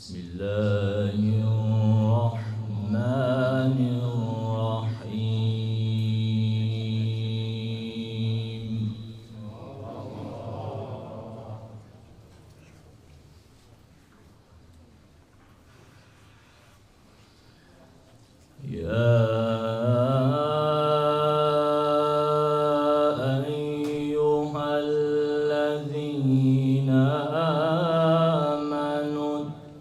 بسم الله الرحمن الرحيم. يا أيها الذين آمنوا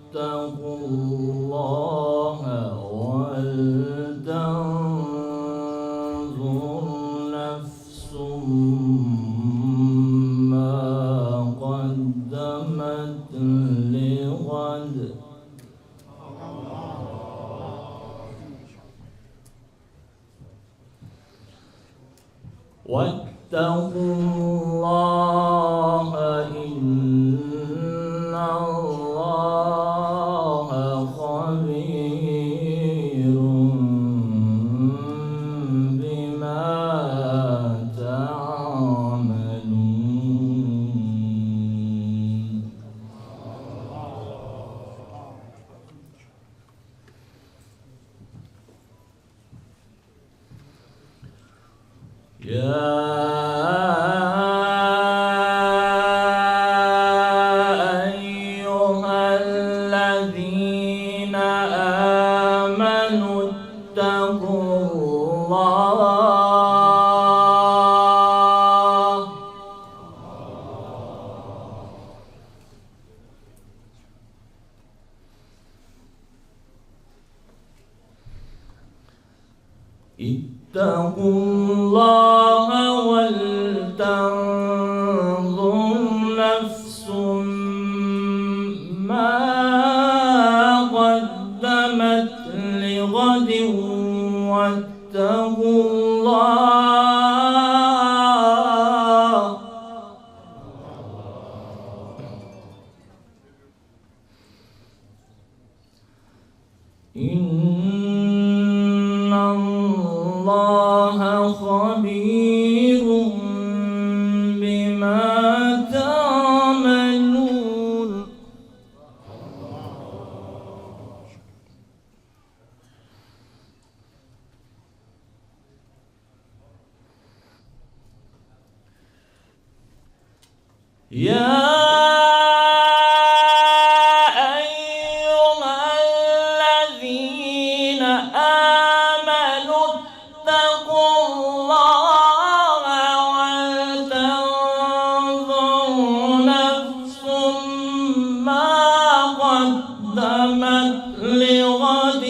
اتقوا الله ولتنظر نفس ما قدمت لغد واتقوا الله إن الله خبير بما تعملون. يا أيها الذين آمنوا اتقوا الله اتقوا الله ولتنظر نفس ما قدمت لغد واتقوا الله إن الله خبير بما تعملون. يا أيها الذين آمنوا اتقوا الله ولتنظر نفس ما قدمت لغد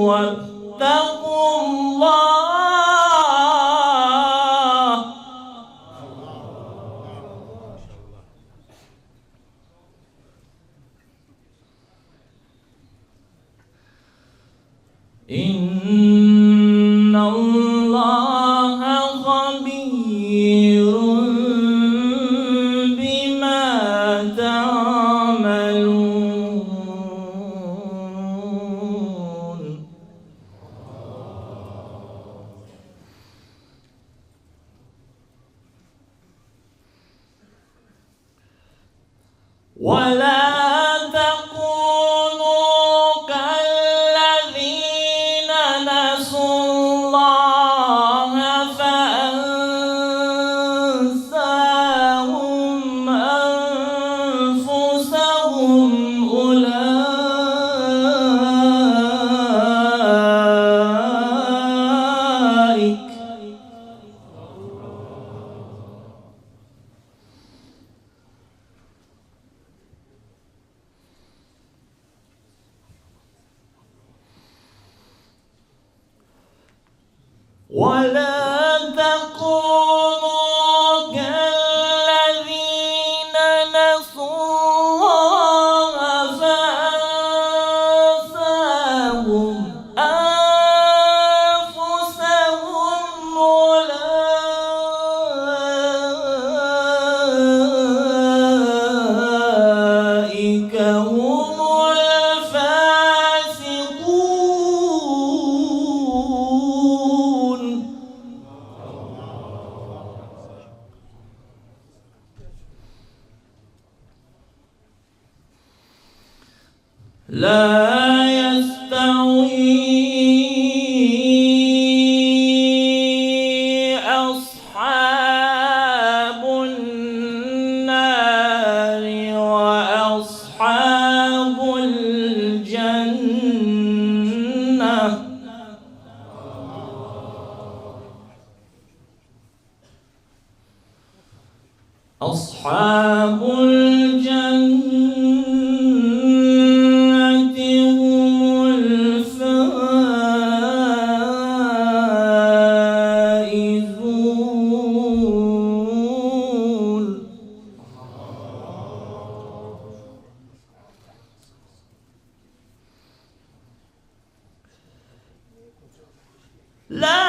واتقوا الله إن الله خبير بما تعملون. ولا تكونوا كالذين نسوا الله فأنساهم أنفسهم ولا تكونوا كالذين نسوا الله فأنساهم أنفسهم أولئك هم الفاسقون. لا يستوي أصحاب النار وأصحاب الجنة. أصحاب الجنة هم الفائزون. لا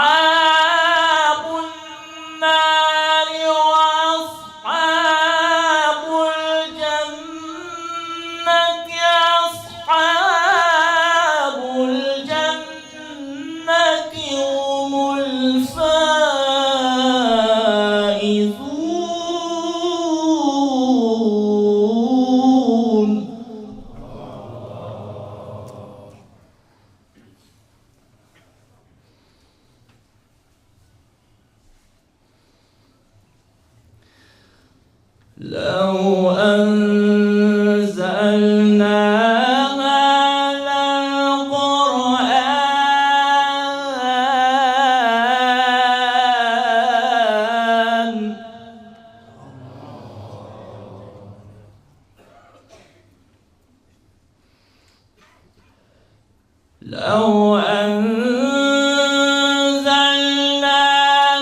أصحاب النار وأصحاب الجنة. أصحاب الجنة هم الفائزون. لو أنزلنا هذا القرآن لو أنزلنا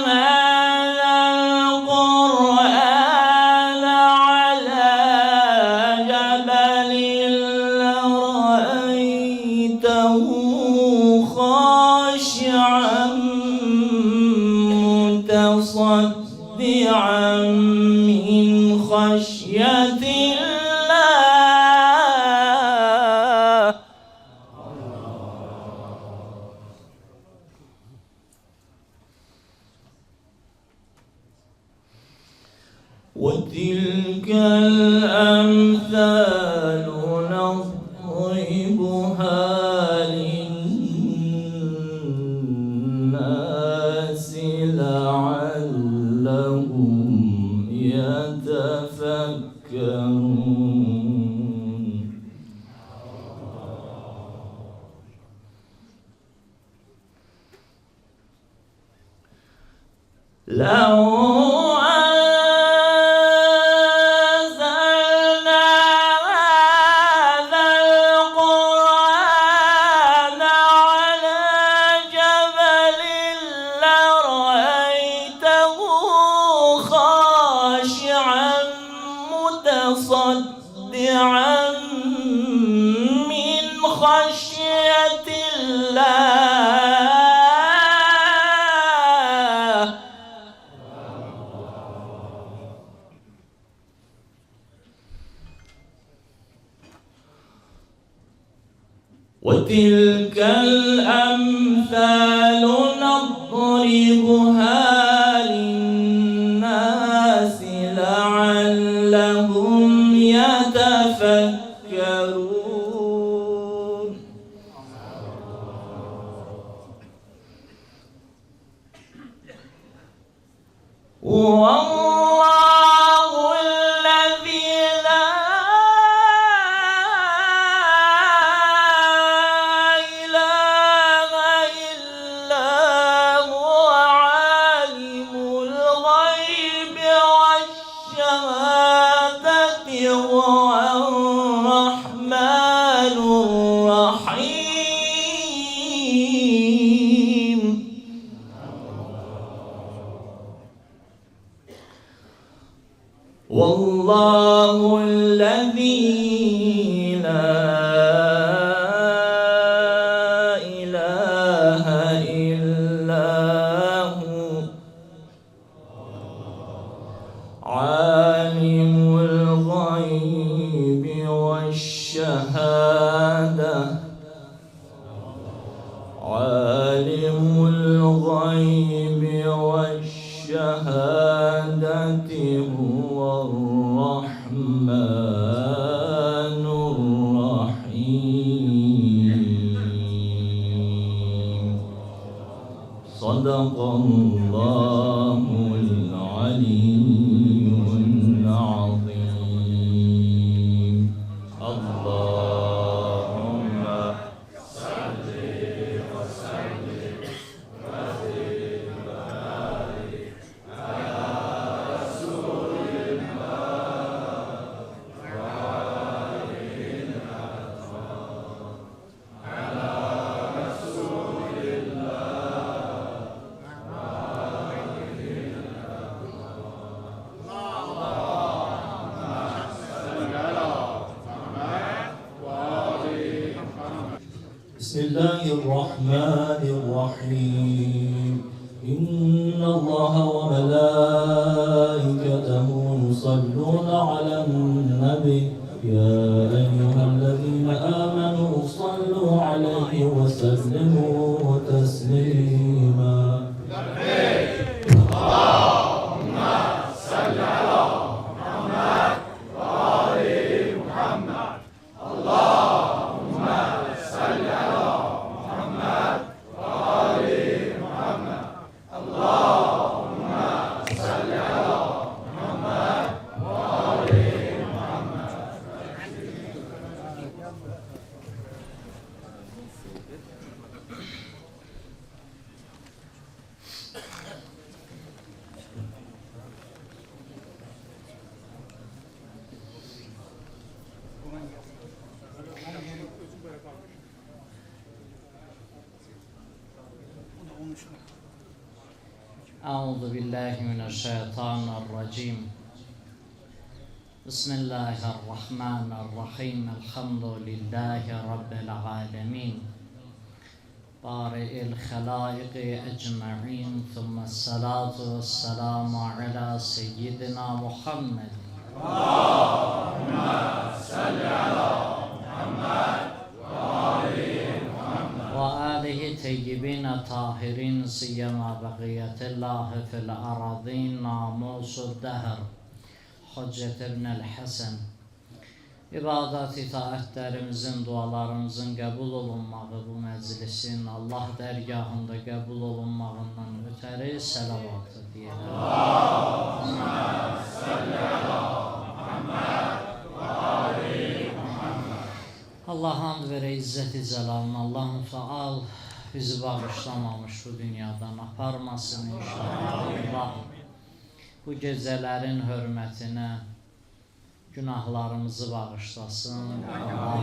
هذا القرآن على جبل لرأيته خاشعا متصدعا من خشية الله. وتلك الأمثال نضربها للناس لعلهم يتفكرون. لو متصدعا من خشية الله. وتلك الأمثال نضربها للناس لعلهم يتفكرون. والله الذي لا إله إلا هو عالم الغيب والشهادة هو الرحمن الرحيم. والله الذي لا إله إلا هو عالم الغيب والشهادة عالم الغيب والشهادة صدق الله العلي العظيم. اللهم صل وسلم وزد وبارك على رسول الله وآله الأطهار على رسول الله وآله بسم الله الرحمن الرحيم. إن الله وملائكته يصلون على النبي يا أيها الذين آمنوا صلوا عليه وسلموا تسليما. أعوذ بالله من الشيطان الرجيم. بسم الله الرحمن الرحيم. الحمد لله رب العالمين بارئ الخلائق أجمعين، ثم الصلاة والسلام على سيدنا محمد. اللهم صل على محمد وآله طيبين طاهرين، سيما بقية الله في الأراضين، ناموس الدهر Hüccət ibn el-Həsən. İbadat itaətlərimizin, dualarımızın qəbul olunmağı, bu məclisin Allah dərgahında qəbul olunmağından ötəri səlavatı deyirəm. Allahümmə salli ala Muhammed və ali Muhammed. Allah hamd verə izzət-i cəlalına. Allah-u Teal bizi bağışlamamış bu dünyadan aparmasın inşallah. Allah bu gecələrin hörmətinə günahlarımızı bağışlasın. Allah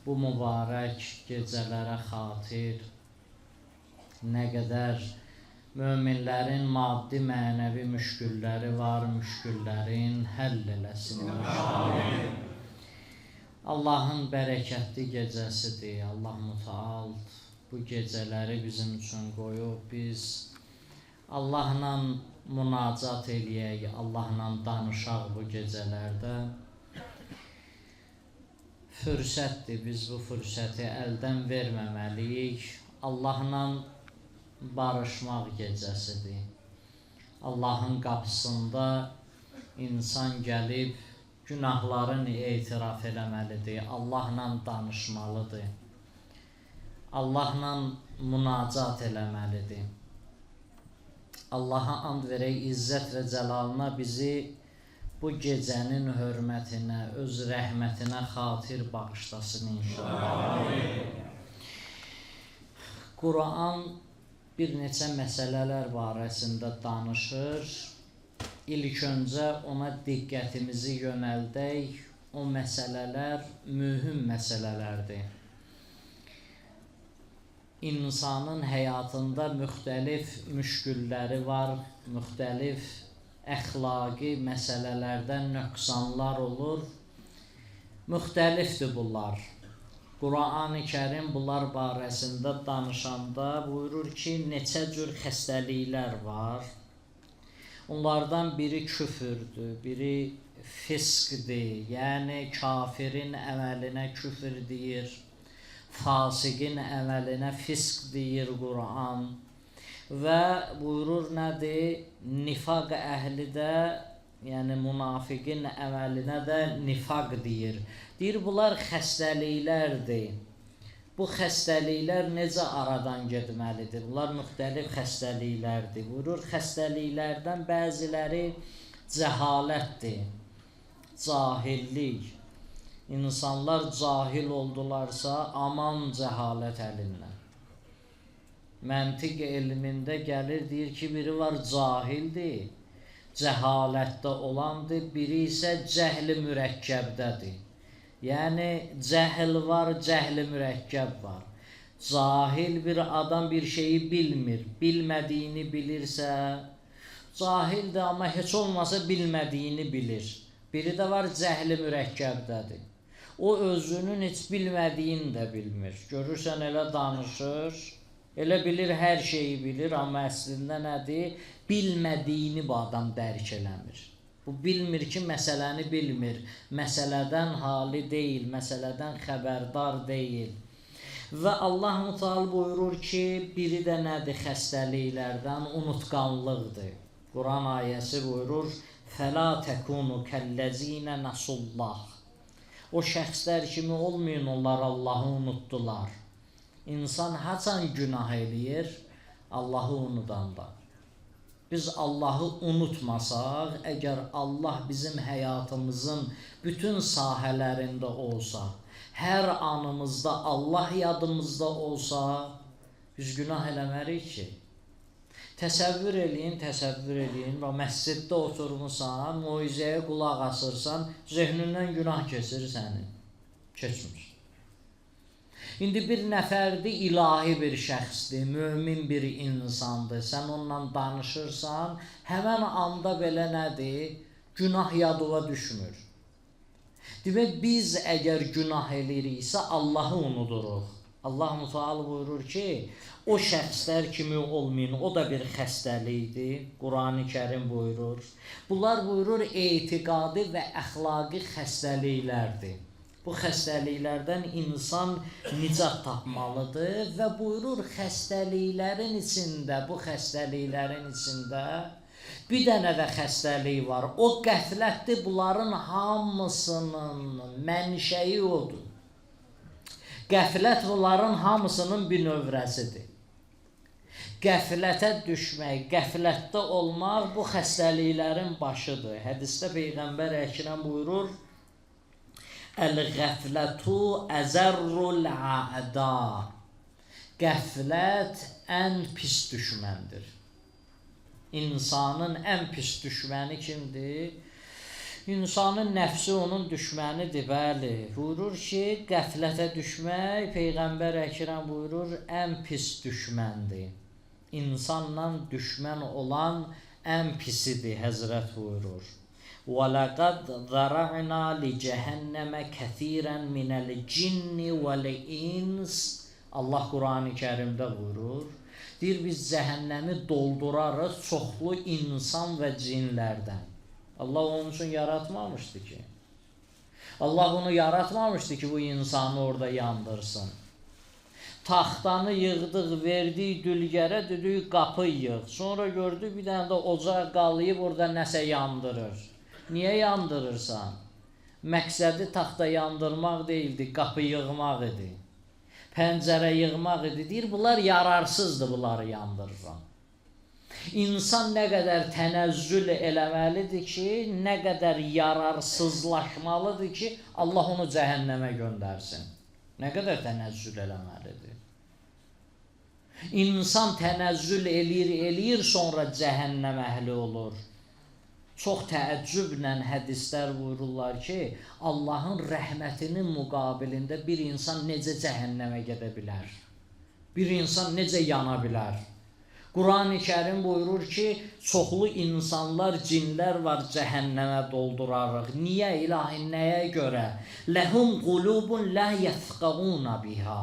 bu mübarək gecələrə xatir nə qədər möminlərin maddi mənəvi müşkülləri var, müşküllərin həll eləsin inşallah. Allahın bərəkətli gecəsidir. Allah Müteal bu gecələri bizim üçün qoyub, biz Allahla münacat eləyək, Allahla danışaq bu gecələrdə. Fürsətdir, biz bu fürsəti əldən verməməliyik. Allahla barışmaq gecəsidir. Allahın qapısında insan gəlib günahlarını etiraf eləməlidir, Allahla danışmalıdır, Allahla münacat eləməlidir. Allaha and verək izzət və cəlalına bizi bu gecənin hörmətinə, öz rəhmətinə xatir bağışlasın inşallah. Quran bir neçə məsələlər barəsində danışır. İlk öncə ona diqqətimizi yönəldək. O məsələlər mühüm məsələlərdir. İnsanın həyatında müxtəlif müşkülləri var, müxtəlif əxlaqi məsələlərdən nöqsanlar olur. Müxtəlifdir bunlar. Quran-ı Kərim bunlar barəsində danışanda buyurur ki, neçə cür xəstəliklər var. Onlardan biri küfürdür, biri fiskdir, yəni kafirin əməlinə küfür deyir. Fasiqin əməlinə fisq deyir Quran və buyurur nədir? Nifaq əhli də, yəni münafiqin əməlinə də nifaq deyir. Deyir, bunlar xəstəliklərdir. bu xəstəliklər necə aradan getməlidir? Bunlar müxtəlif xəstəliklərdir. Buyurur, xəstəliklərdən bəziləri cəhalətdir, cahillik. İnsanlar cahil oldularsa, aman cəhalət əlindən. Məntiq elmində gəlir, deyir ki, biri var cahildir, cəhalətdə olandır, biri isə cəhli mürəkkəbdədir. Yəni, cəhl var, cəhli mürəkkəb var. Cahil bir adam bir şeyi bilmir, bilmədiyini bilirsə, cahildir, amma heç olmasa bilmədiyini bilir. Biri də var, cəhli mürəkkəbdədir. O özünün heç bilmədiyini də bilmir. Görürsən, elə danışır, elə bilir, hər şeyi bilir, amma əslində nədir? Bilmədiyini bu adam dərk eləmir. Bu bilmir ki, məsələni bilmir, məsələdən hali deyil, məsələdən xəbərdar deyil. Və Allah Müteala buyurur ki, biri də nədir xəstəliklərdən? Unutqanlıqdır. Quran ayəsi buyurur, فَلَا تَكُونُ كَالَّذ۪ينَ نَسُوا اللّٰهِ O şəxslər kimi olmayın, onlar Allahı unutdular. İnsan haçan günah eləyir? Allahı unudanda. Biz Allahı unutmasaq, əgər Allah bizim həyatımızın bütün sahələrində olsa, hər anımızda Allah yadımızda olsa, biz günah eləmərik ki. Təsəvvür eləyin, və məsciddə oturmuşsan, moizəyə qulaq asırsan, zehnindən günah keçir sənin. Keçmir. İndi bir nəfərdir, ilahi bir şəxsdir, mömin bir insandır. Sən onunla danışırsan, həmən anda belə nədir? Günah yadıva düşmür. Demək, biz əgər günah eləyiriksə, Allahı unuduruq. Allah Müteala buyurur ki, o şəxslər kimi olmayın, o da bir xəstəlikdir. Qurani Kərim buyurur. Bunlar buyurur, etiqadi və əxlaqi xəstəliklərdir. Bu xəstəliklərdən insan nicat tapmalıdır və buyurur, xəstəliklərin içində, bu xəstəliklərin içində bir dənə də xəstəlik var. O qəflətdir, bunların hamısının mənşəyi odur. Qəflət bunların hamısının bir növrəsidir. Qəflətə düşmək, qəflətdə olmaq bu xəstəliklərin başıdır. Hədisdə Peyğəmbər Əkrəm buyurur, Əl-qəflətu əzərrul ə'da Qəflət ən pis düşməndir. İnsanın ən pis düşməni kimdir? İnsanın nəfsi onun düşmənidir, bəli. Buyurur ki, qəflətə düşmək, Peyğəmbər Əkrəm buyurur, ən pis düşməndir. İnsanla düşmən olan ən pisidir, Həzrət buyurur. وَلَقَدْ ذَرَعْنَا لِجَهَنَّمَ كَثِيرًا مِنَ الْجِنِّ وَالْإِنْسِ Allah Qurani Kərimdə buyurur. Deyir, biz cəhənnəmi doldurarıq çoxlu insan və cinlərdən. Allah onun üçün yaratmamışdı ki. Allah bunu yaratmamışdı ki, bu insanı orada yandırsın. Taxtanı yığdıq, verdik dülgərə, dedik, qapı yığ. Sonra gördük, bir dənə də ocaq qalayıb, orada nəsə yandırır. Niyə yandırırsan? Məqsədi taxta yandırmaq deyildi, qapı yığmaq idi. Pəncərə yığmaq idi. Deyir, bunlar yararsızdır, bunları yandırıram. İnsan nə qədər tənəzzül eləməlidir ki, nə qədər yararsızlaşmalıdır ki, Allah onu cəhənnəmə göndərsin. Nə qədər tənəzzül eləməlidir. İnsan tənəzzül eləyir, sonra cəhənnəm əhli olur. Çox təəccüblə hədislər buyururlar ki, Allahın rəhmətinin müqabilində bir insan necə cəhənnəmə gedə bilər? Bir insan necə yana bilər? Qurani Kərim buyurur ki, çoxlu insanlar, cinlər var, cəhənnəmə doldurarıq. Niyə, ilahi, nəyə görə? Ləhum qulubun la yəfqəuna biha.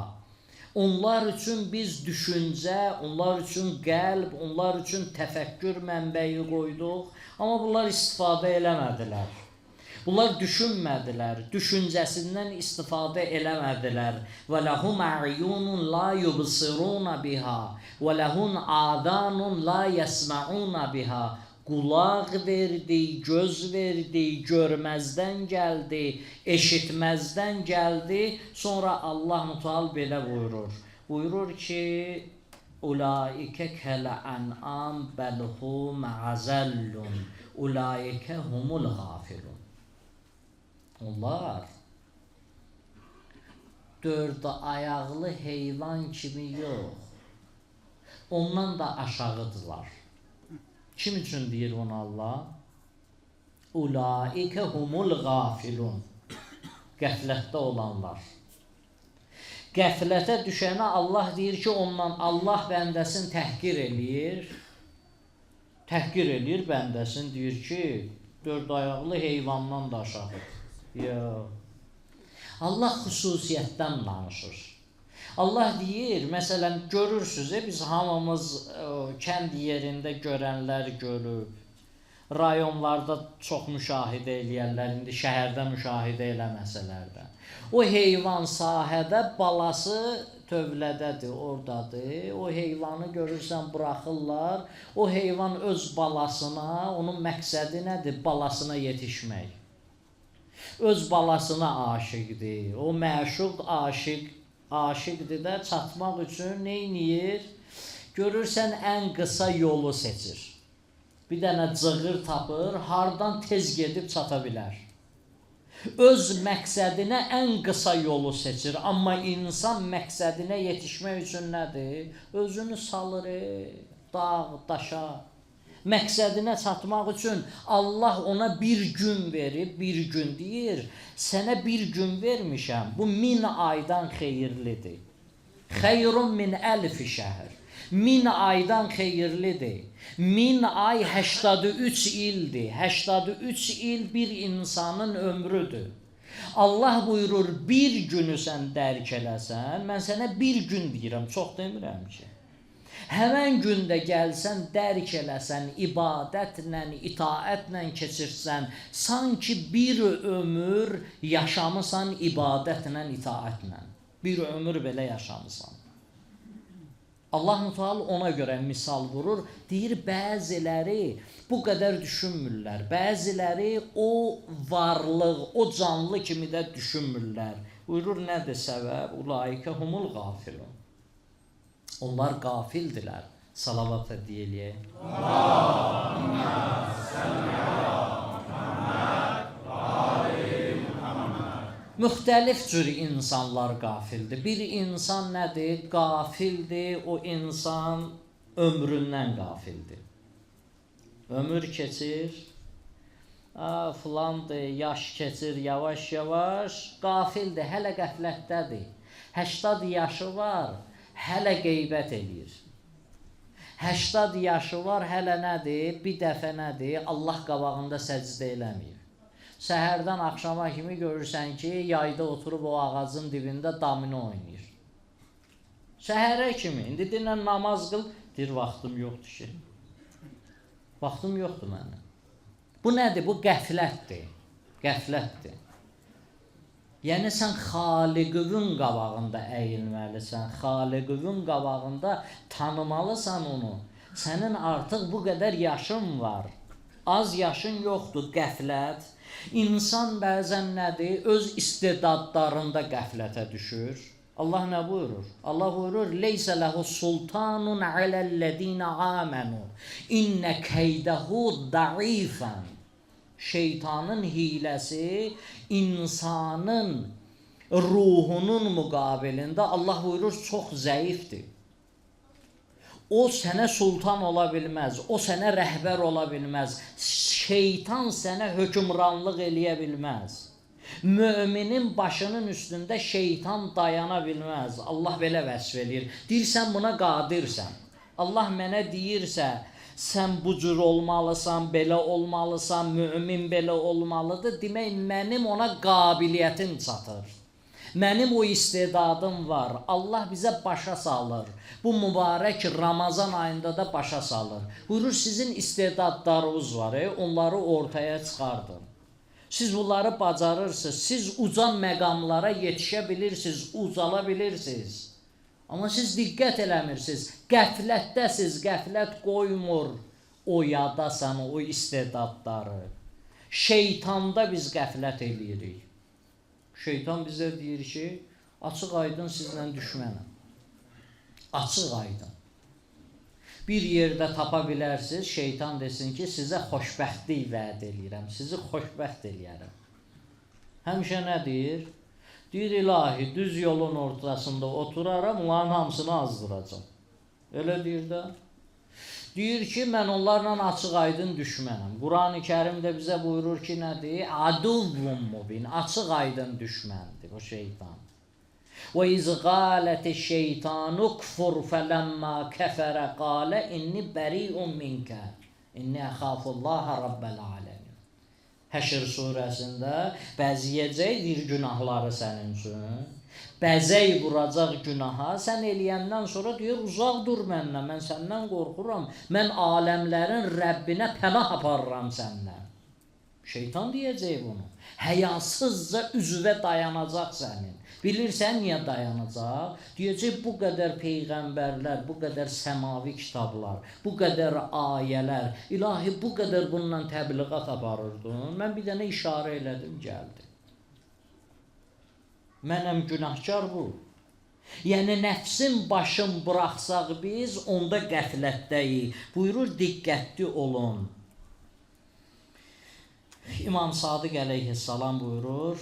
Onlar üçün biz düşüncə, onlar üçün qəlb, onlar üçün təfəkkür mənbəyi qoyduq. Amma bunlar istifadə eləmədilər. Bunlar düşünmədilər, düşüncəsindən istifadə eləmədilər. Və ləhum ə'yunun la yubsiruna biha və ləhum adanun la yəsma'una biha. qulaq verdi, göz verdi, görməzdən gəldi, eşitməzdən gəldi. Sonra Allah Müteal belə buyurur. Buyurur ki, Ulaikə kəl-ən'am bəlhum azəllun, ulaikə humul gafilun. Onlar dörd ayaqlı heyvan kimi yox, ondan da aşağıdırlar. Kim üçün deyir onu Allah? Ulaikə humul gafilun. Qəflətdə olanlar. Qəflətə düşənə Allah deyir ki, ondan Allah bəndəsini təhqir eləyir. Təhqir eləyir bəndəsini, deyir ki, dörd ayaqlı heyvandan da aşağıdır. Yox. Allah xüsusiyyətdən danışır. Allah deyir, məsələn, görürsünüz, biz hamımız kənd yerində görənlər görüb, rayonlarda çox müşahidə eləyərlər, indi şəhərdə müşahidə eləməsələr də. O heyvan sahədə, balası tövlədədir, oradadır. O heyvanı görürsən, buraxırlar. O heyvan öz balasına, onun məqsədi nədir? Balasına yetişmək. Öz balasına aşiqdir. O məşuq aşiqdir də çatmaq üçün neyniyir? Görürsən, ən qısa yolu seçir. Bir dənə cığır tapır, hardan tez gedib çata bilər. Öz məqsədinə ən qısa yolu seçir. Amma insan məqsədinə yetişmək üçün nədir? Özünü salır, dağ, daşa. Məqsədinə çatmaq üçün Allah ona bir gün verib, bir gün deyir, sənə bir gün vermişəm, bu 1000 aydan xeyirlidir. Xeyrun min əlfi şəhər. 1000 aydan xeyirlidir. 1000 ay 83 ildir. 83 il bir insanın ömrüdür. Allah buyurur, bir günü sən dərk eləsən, mən sənə bir gün deyirəm, çox demirəm ki. Həmən gündə gəlsən, dərk eləsən, ibadətlə, itaətlə keçirsən, sanki bir ömür yaşamısan ibadətlə, itaətlə. Bir ömür belə yaşamısan. Allah Müteal ona görə misal vurur, deyir, bəziləri bu qədər düşünmürlər, bəziləri o varlıq, o canlı kimi də düşünmürlər. Buyurur, nədir səbəb? Ulaikə humul gafilun. Onlar qafildilər. Salavat deyilək. Allahümmə səlli ala Muhammed və ali Muhammed. Müxtəlif cür insanlar qafildir. Bir insan nədir? Qafildir. O insan ömründən qafildir. Ömür keçir. Filandır, yaş keçir yavaş-yavaş. Qafildir, hələ qəflətdədir. 80 yaşı var. Hələ qeybət eləyir. 80 yaşı var, hələ nədir? Bir dəfə nədir? Allah qabağında səcdə eləmir. Səhərdən axşama kimi görürsən ki, yayda oturub o ağacın dibində domino oynayır. Səhərə kimi, indi dinlə namaz qıl, deyir, vaxtım yoxdur ki. Vaxtım yoxdur mənim. Bu nədir? Bu qəflətdir. Qəflətdir. Yəni, sən Xaliqinin qabağında əyilməlisən, Xaliqinin qabağında tanımalısan onu. Sənin artıq bu qədər yaşın var, az yaşın yoxdur, qəflət. İnsan bəzən nədir? Öz istedadlarında qəflətə düşür. Allah nə buyurur? Allah buyurur, leysə ləhu sultanun aləl-ləzinə amenu, innə keydəhu daifən. Şeytanın hiləsi insanın ruhunun müqabilində Allah buyurur çox zəifdir. O sənə sultan ola bilməz, o sənə rəhbər ola bilməz, şeytan sənə hökmranlıq eləyə bilməz. Müminin başının üstündə şeytan dayana bilməz. Allah belə vəsf eləyir. Deyirsən buna qadirsən. Allah mənə deyirsə, sən bu cür olmalısan, belə olmalısan, mümin belə olmalıdır. Demək, mənim ona qabiliyyətim çatır. Mənim o istedadım var. Allah bizə başa salır. Bu mübarək Ramazan ayında da başa salır. Buyurur, sizin istedadlarınız var, onları ortaya çıxardın. Siz bunları bacarırsınız. Siz ucan məqamlara yetişə bilirsiniz, ucala bilirsiniz. Amma siz diqqət eləmirsiniz, qəflətdəsiz, qəflət qoymur oyadasan o istedadları. Şeytanda biz qəflət eləyirik. Şeytan bizə deyir ki, açıq aydın sizlə düşmənəm. Açıq aydın. Bir yerdə tapa bilərsiniz, şeytan desin ki, sizə xoşbəxtlik vəd eləyirəm, sizi xoşbəxt eləyərəm. Həmişə nə deyir? Deyir, ilahi, düz yolun ortasında oturaram, onların hamısını azdıracam. Elə deyir də. Deyir ki, mən onlarla açıq aydın düşmənəm. Quran-ı Kərimdə bizə buyurur ki, nədir? Aduvvun mubin, açıq aydın düşməndir o şeytan. وَاِذْ قَالَتِ الشَّيْطَانُ كْفُرْ فَلَمَّا كَفَرَ قَالَ اِنِّ بَرِيءٌ مِنْكَ اِنِّ اَخَافُ اللّٰهَ رَبَّ الْعَالَمِينَ. Həşr surəsində bəziyəcəkdir günahları sənin üçün. Bəzək vuracaq günaha, sən eləyəndən sonra deyir, uzaq dur məndən, mən səndən qorxuram, mən aləmlərin Rəbbinə pənah aparıram səndən. Şeytan deyəcək bunu. Həyasızca üzvə dayanacaq sənin. Bilirsən niyə dayanacaq? Deyəcək, bu qədər peyğəmbərlər, bu qədər səmavi kitablar, bu qədər ayələr, ilahi bu qədər bununla təbliğat aparırdın. Mən bir dənə işarə elədim, gəldi. Mənəm günahkar bu. Yəni, nəfsin başın bıraxsaq biz, onda qəflətdəyik. Buyurur, diqqətli olun. İmam Sadiq əleyhissalam buyurur,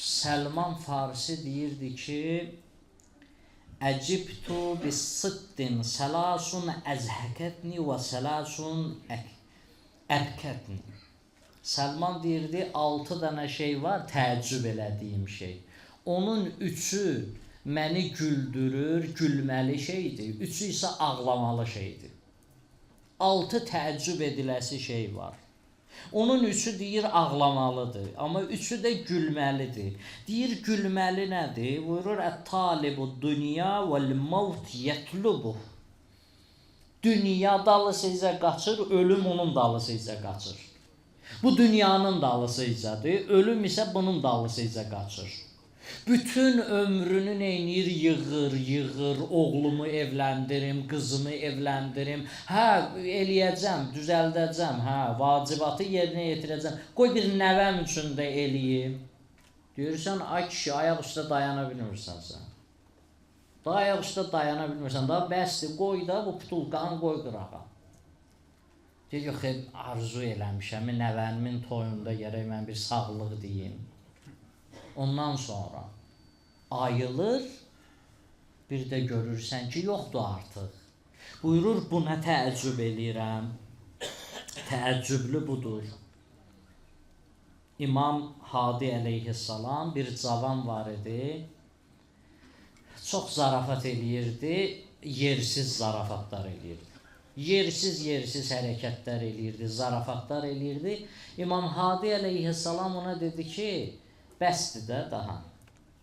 Səlman Farisi deyirdi ki, Əcibtu bis-sıddin səlasun əzhəkətni və səlasun əbkətni. Səlman deyirdi, 6 dənə şey var, təəccüb elədiyim şey. Onun 3-ü məni güldürür, gülməli şeydir. 3-ü isə ağlamalı şeydir. 6 təəccüb ediləsi şey var. Onun 3-ü deyir ağlamalıdır, amma 3-ü də gülməlidir. Deyir gülməli nədir? Buyurur, Ət-talibu dünya vəl-mavt yətlubuh. Dünya dalısıca qaçır, ölüm onun dalısıca qaçır. Bu dünyanın dalısıcadır, ölüm isə bunun dalısıca qaçır. Bütün ömrünü neynir? Yığır, oğlumu evləndirim, qızımı evləndirim, eləyəcəm, düzəldəcəm, vacibatı yerinə yetirəcəm, qoy bir nəvəm üçün də eləyim. Deyirsən, ay kişi, ayaq üstə dayana bilmirsən sən. Da ayaq üstə dayana bilmirsən, da bəsdir, qoy da bu putulqanı qoy qırağa. Deyir, yox, arzu eləmişəm, nəvənimin toyunda gərək mən bir sağlıq deyim. Ondan sonra ayılır, bir də görürsən ki, yoxdur artıq. Buyurur, buna təəccüb eləyirəm. Təəccüblü budur. İmam Hadi əleyhissalam bir cavan var idi. Çox zarafat eləyirdi, yersiz zarafatlar eləyirdi. Yersiz hərəkətlər eləyirdi, zarafatlar eləyirdi. İmam Hadi əleyhissalam ona dedi ki, bəsdir də daha,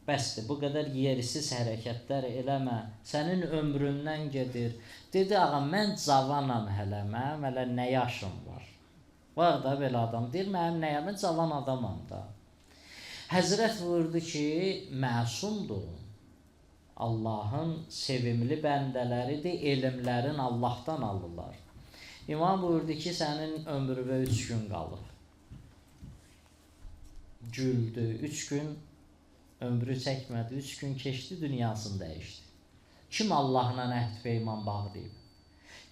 bəsdir, bu qədər yersiz hərəkətlər eləmə, sənin ömründən gedir. Dedi, ağa, mən cavanam hələ, mənim hələ nə yaşım var? Var da belə adam, deyir, mənim nə yaşım, mən cavan adamam da. Həzrət buyurdu ki, məsumdur. Allahın sevimli bəndələridir, elmlərin Allahdan alırlar. İmam buyurdu ki, sənin ömrüvə 3 gün qalıb. Güldü, 3 gün ömrü çəkmədi, 3 gün keçdi, dünyasını dəyişdi. Kim Allahla əhd peyman bağlayıb?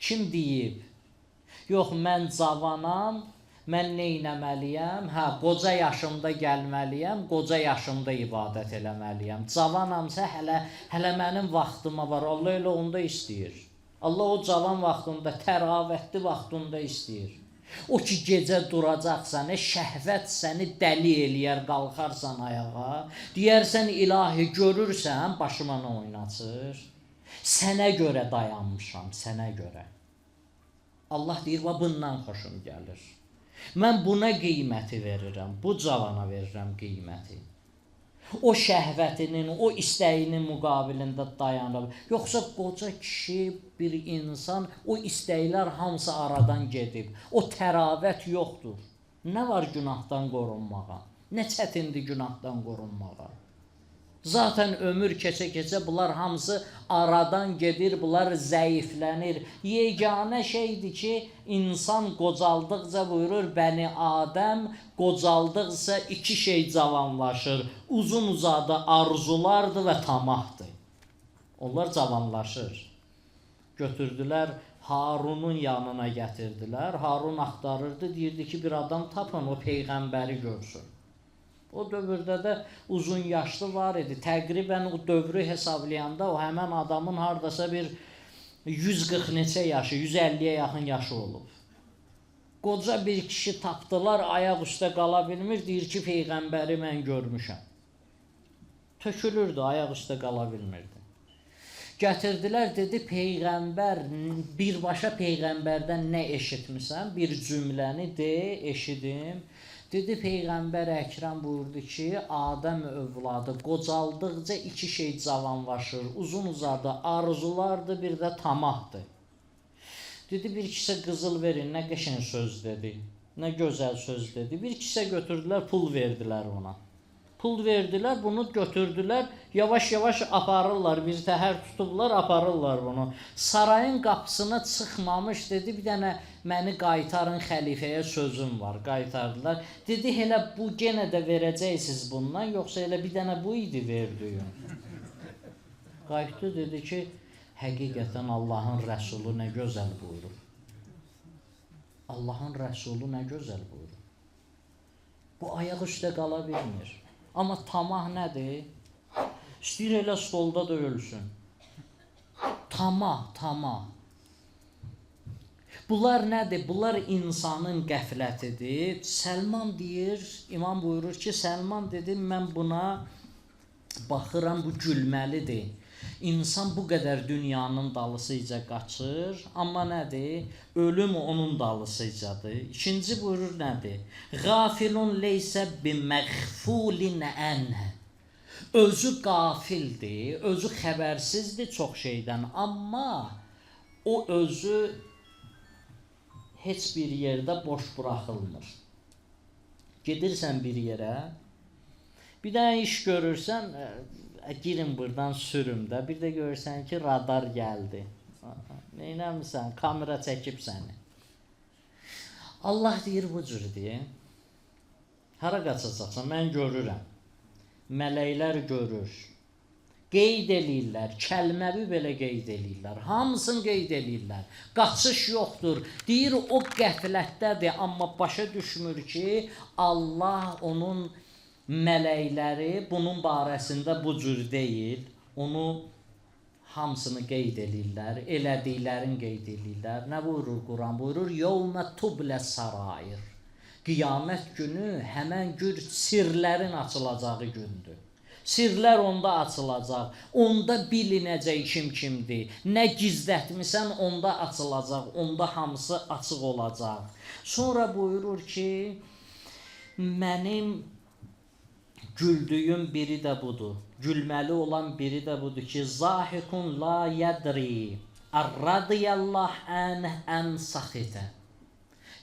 Kim deyib, yox, mən cavanam, mən neynəməliyəm? Qoca yaşımda gəlməliyəm, qoca yaşımda ibadət eləməliyəm. Cavanamsa hələ mənim vaxtıma var, Allah elə onda istəyir. Allah o cavan vaxtında, təravətli vaxtında istəyir. O ki, gecə duracaqsan, şəhvət səni dəli eləyər, qalxarsan ayağa, deyərsən, ilahi görürsən, başıma nə oynatır? Sənə görə dayanmışam, sənə görə. Allah deyir, bundan xoşum gəlir. Mən buna qiyməti verirəm, bu cavana verirəm qiyməti. O şəhvətinin, o istəyinin müqabilində dayanır. Yoxsa qoca kişi, bir insan, o istəklər hamısı aradan gedib. O təravət yoxdur. Nə var günahdan qorunmağa? Nə çətindir günahdan qorunmağa? Zaten ömür keçə-keçə bunlar hamısı aradan gedir, bunlar zəiflənir. Yeganə şeydir ki, insan qocaldıqca buyurur, Bəni Adəm qocaldıqca iki şey cavanlaşır. Uzun-uzadı arzulardır və tamahdır. Onlar cavanlaşır. Götürdülər, Harunun yanına gətirdilər. Harun axtarırdı, deyirdi ki, bir adam tapın, o Peyğəmbəri görsün. O dövrdə də uzun yaşlı var idi. Təqribən o dövrü hesablayanda o həmən adamın hardasa bir 140 neçə yaşı, 150-yə yaxın yaşı olub. Qoca bir kişi tapdılar, ayaq üstə qala bilmir, deyir ki, Peyğəmbəri mən görmüşəm. Tökülürdü, ayaq üstə qala bilmirdi. Gətirdilər, dedi, Peyğəmbər, birbaşa Peyğəmbərdən nə eşitmisən? Bir cümləni de, eşidim. Dedi, Peyğəmbər Əkrəm buyurdu ki, Adəm övladı qocaldıqca iki şey cavanlaşır, uzun-uzadı arzulardır, bir də tamahdır. Dedi, bir kisə qızıl verin, nə qəşəng söz dedi, nə gözəl söz dedi. Bir kisə götürdülər, pul verdilər ona. Pul verdilər, bunu götürdülər, yavaş-yavaş aparırlar, bir təhər tutublar, aparırlar bunu. Sarayın qapısına çıxmamış, dedi, bir dənə məni qaytarın, xəlifəyə sözüm var, qaytardılar. Dedi, elə bu genə də verəcəksiniz bundan, yoxsa elə bir dənə bu idi verdiyin. Qayıtdı, dedi ki, həqiqətən Allahın Rəsulu nə gözəl buyurur. Allahın Rəsulu nə gözəl buyurur. Bu ayaq üstə qala bilmir. Amma tamah nədir? İstəyir elə stolda da ölsün. Tamah. Bunlar nədir? Bunlar insanın qəflətidir. Səlman deyir, İmam buyurur ki, Səlman dedi, mən buna baxıram, bu gülməlidir. İnsan bu qədər dünyanın dalısıca qaçır, amma nədir? Ölüm onun dalısıcadır. İkinci buyurur nədir? Qafilun leysə biməğfulin ənə. Özü qafildir, özü xəbərsizdir çox şeydən, amma o özü heç bir yerdə boş buraxılmır. Gedirsən bir yerə, bir dənə iş görürsən, girin buradan sürüm də, bir də görürsən ki, radar gəldi. Neynəmirsən? Kamera çəkib səni. Allah deyir bu cürdür. Hara qaçacaqsan? Mən görürəm. Mələklər görür. Qeyd eləyirlər. Kəlməvi belə qeyd eləyirlər. Hamısını qeyd eləyirlər. Qaçış yoxdur. Deyir o qəflətdədir, amma başa düşmür ki, Allah onun mələkləri bunun barəsində bu cür deyil. Onu hamısını qeyd eləyirlər, elədiklərini qeyd eləyirlər. Nə buyurur Quran? Buyurur, yevmə tublə sarair. Qiyamət günü həmən gün sirlərin açılacağı gündür. Sirlər onda açılacaq, onda bilinəcək kim kimdir. Nə gizlətmisən onda açılacaq, onda hamısı açıq olacaq. Sonra buyurur ki, mənim güldüyüm biri də budur. Gülməli olan biri də budur ki, zahikun la yədri, ər-radiyallah ən saxitə.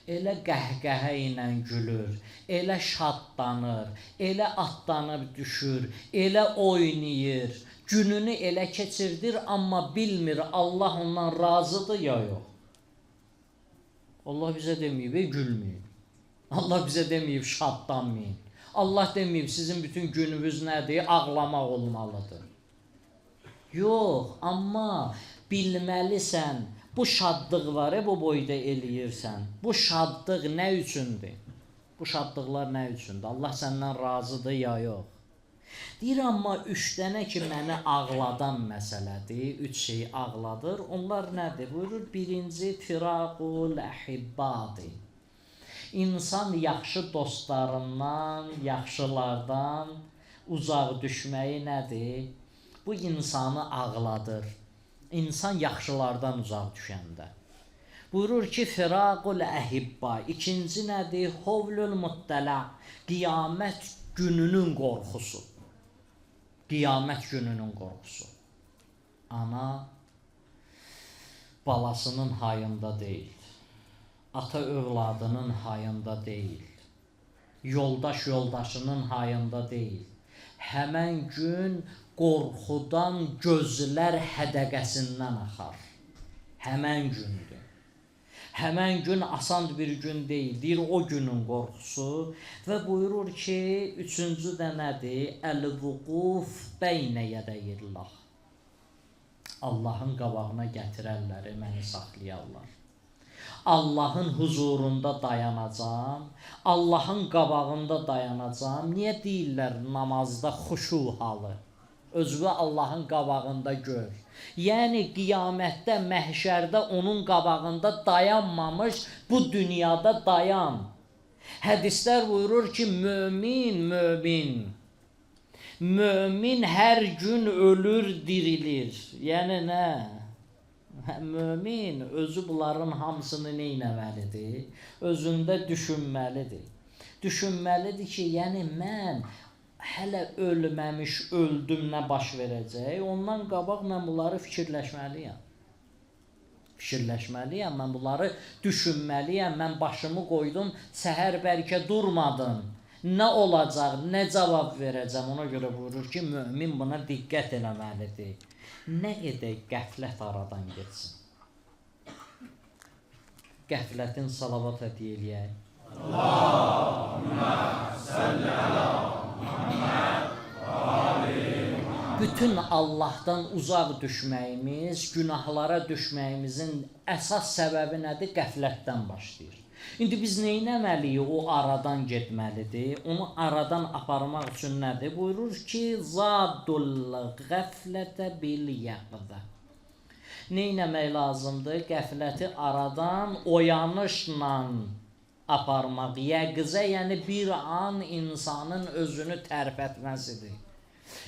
Elə qəhqəhə ilə gülür, elə şadlanır, elə atlanıb düşür, elə oynayır, gününü elə keçirdir, amma bilmir Allah ondan razıdır ya yox. Allah bizə deməyib, gülməyin. Allah bizə deməyib, şadlanmayın. Allah deməyib, sizin bütün gününüz nədir? Ağlamaq olmalıdır. Yox, amma bilməlisən, bu şadlıq var, bu boyda eləyirsən. Bu şadlıq nə üçündür? Bu şadlıqlar nə üçündür? Allah səndən razıdır ya yox? Deyir, amma 3 dənə ki, məni ağladan məsələdir, 3 şey ağladır. Onlar nədir? Buyurur, birinci, firaqul əhibbadır. İnsan yaxşı dostlarından, yaxşılardan uzaq düşməyi nədir? Bu insanı ağladır. İnsan yaxşılardan uzaq düşəndə. Buyurur ki, firaqul əhibba. İkinci nədir? Hovlul muttəla. Qiyamət gününün qorxusu. Qiyamət gününün qorxusu. Ana balasının hayında deyil. Ata övladının hayında deyil. Yoldaş yoldaşının hayında deyil. Həmən gün qorxudan gözlər hədəqəsindən axar. Həmən gündür. Həmən gün asan bir gün deyil, deyir o günün qorxusu və buyurur ki, üçüncü də nədir? Əl-vuquf beynə yədəyillah. Allahın qabağına gətirərlər, məni saxlayarlar. Allahın huzurunda dayanacam, Allahın qabağında dayanacam. Niyə deyirlər namazda xuşu halı? Özünü Allahın qabağında gör. Yəni qiyamətdə, məhşərdə onun qabağında dayanmamış bu dünyada dayan. Hədislər buyurur ki, mömin hər gün ölür, dirilir. Yəni nə? Mömin özü bunların hamısını neynəməlidir? Özündə düşünməlidir. Düşünməlidir ki, yəni mən hələ ölməmiş, öldüm, nə baş verəcək? Ondan qabaq mən bunları fikirləşməliyəm. Mən bunları düşünməliyəm. Mən başımı qoydum, səhər bəlkə durmadım. Nə olacaq, nə cavab verəcəm? Ona görə buyurur ki, mömin buna diqqət eləməlidir. Nə edək qəflət aradan geçsin? Qəflətin salavat hədiyyə eləyək. Allahümmə səlli əla Muhammed və ali Muhammed. Bütün Allahdan uzaq düşməyimiz, günahlara düşməyimizin əsas səbəbi nədir? Qəflətdən başlayır. İndi biz neynəməliyik? O aradan getməlidir. Onu aradan aparmaq üçün nədir? Buyurur ki, zadul qəflətə bil yəqdə. Neynəmək lazımdır? Qəfləti aradan oyanışla aparmaq. Yəqzə, yəni bir an insanın özünü tərpətməsidir.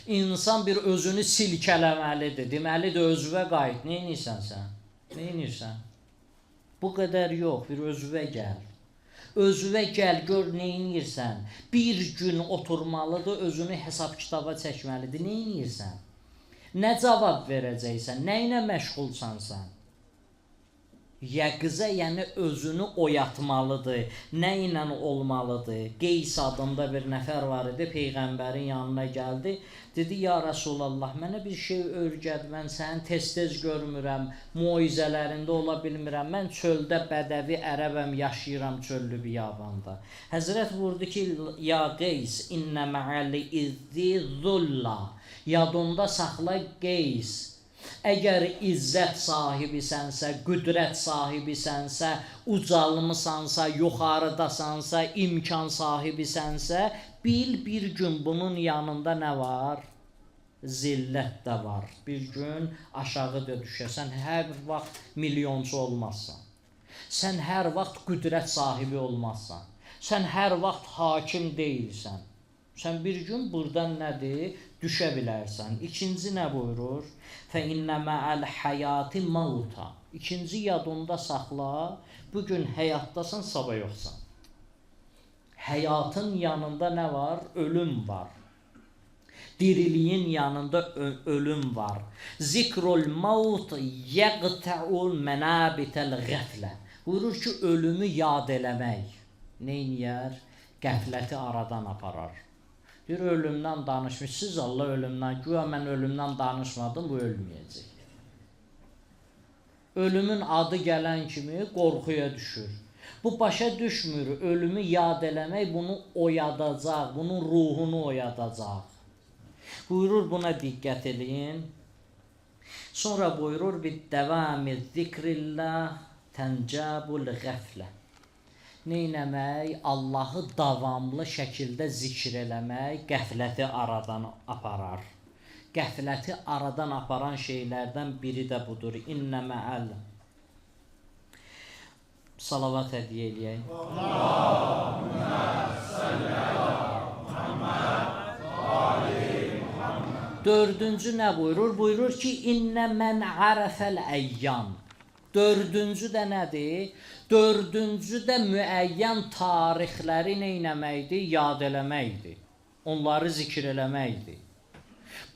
İnsan bir özünü silkələməlidir. Deməlidir, özünə qayıt. Neynirsən sən? Neynirsən? Bu qədər yox, bir özünə gəl. Özünə gəl, gör neynirsən? Bir gün oturmalıdır, özünü hesab kitaba çəkməlidir. Neynirsən? Nə cavab verəcəksən? Nə ilə məşğulsan sən? Yəqzə, yəni özünü oyatmalıdır. Nə ilə olmalıdır? Qeys adında bir nəfər var idi, Peyğəmbərin yanına gəldi. Dedi, ya Rasulallah, mənə bir şey öyrət, mən səni tez-tez görmürəm, muizələrində ola bilmirəm, mən çöldə bədəvi ərəbəm, yaşayıram çöllü biyabanda. Həzrət vurdu ki, ya Qeys, innə mə'əli izzi zulla, yadında saxla Qeys. Əgər izzət sahibisənsə, qüdrət sahibisənsə, ucalmısansa, yuxarıdasansa, imkan sahibisənsə, bil bir gün bunun yanında nə var? Zillət də var. Bir gün aşağı da düşəsən, hər vaxt milyonçu olmazsan. Sən hər vaxt qüdrət sahibi olmazsan. Sən hər vaxt hakim deyilsən. Sən bir gün buradan nədir? Düşə bilərsən. İkinci nə buyurur? Fə innə mə'əl həyati mauta. İkinci yadında saxla, bugün həyatdasan, sabah yoxsan. Həyatın yanında nə var? Ölüm var. Diriliyin yanında ölüm var. Zikrul maut yəqtəul mənabitəl qəflə. Buyurur ki, ölümü yad eləmək. Neyniyər? Qəfləti aradan aparar. Bir ölümdən danışmışsınız, Allah ölümdən, güya mən ölümdən danışmadım, bu ölməyəcək. Ölümün adı gələn kimi qorxuya düşür. Bu başa düşmür, ölümü yad eləmək bunu oyadacaq, bunun ruhunu oyadacaq. Buyurur, buna diqqət edin. Sonra buyurur, biddəvami zikrillah təncabul qəflə. Neynəmək? Allahı davamlı şəkildə zikr eləmək qəfləti aradan aparar. Qəfləti aradan aparan şeylərdən biri də budur. İnnə mə'əl. Salavat hədiyyə eləyək. Allahümmə səlli əla Muhammed və ali Muhammed. Dördüncü nə buyurur? Buyurur ki, innə mən ərəfəl əyyam. Dördüncü də nədir? Dördüncü də müəyyən tarixləri neynəməkdir? Yad eləməkdir. Onları zikr eləməkdir.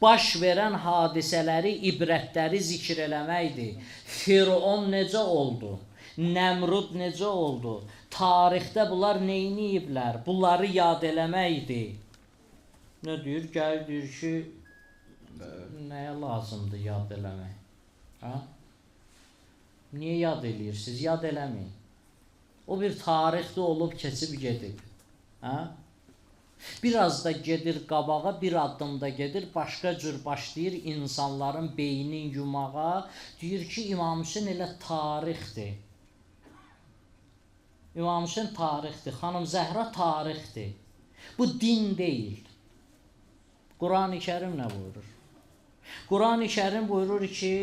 Baş verən hadisələri, ibrətləri zikr eləməkdir. Firon necə oldu? Nəmrud necə oldu? Tarixdə bunlar neyniyiblər? Bunları yad eləməkdir. Nə deyir? Gəlir deyir ki, nəyə lazımdır yad eləmək? Ha? Niyə yad eləyirsiniz? Yad eləməyin. O bir tarixdə olub, keçib gedib. Ha? Biraz da gedir qabağa, bir addım da gedir, başqa cür başlayır insanların beynini yumağa. Deyir ki, İmam Hüseyin elə tarixdir. İmam Hüseyin tarixdir, Xanım Zəhra tarixdir. Bu din deyil. Quran-ı Kərim nə buyurur? Quran-ı Kərim buyurur ki,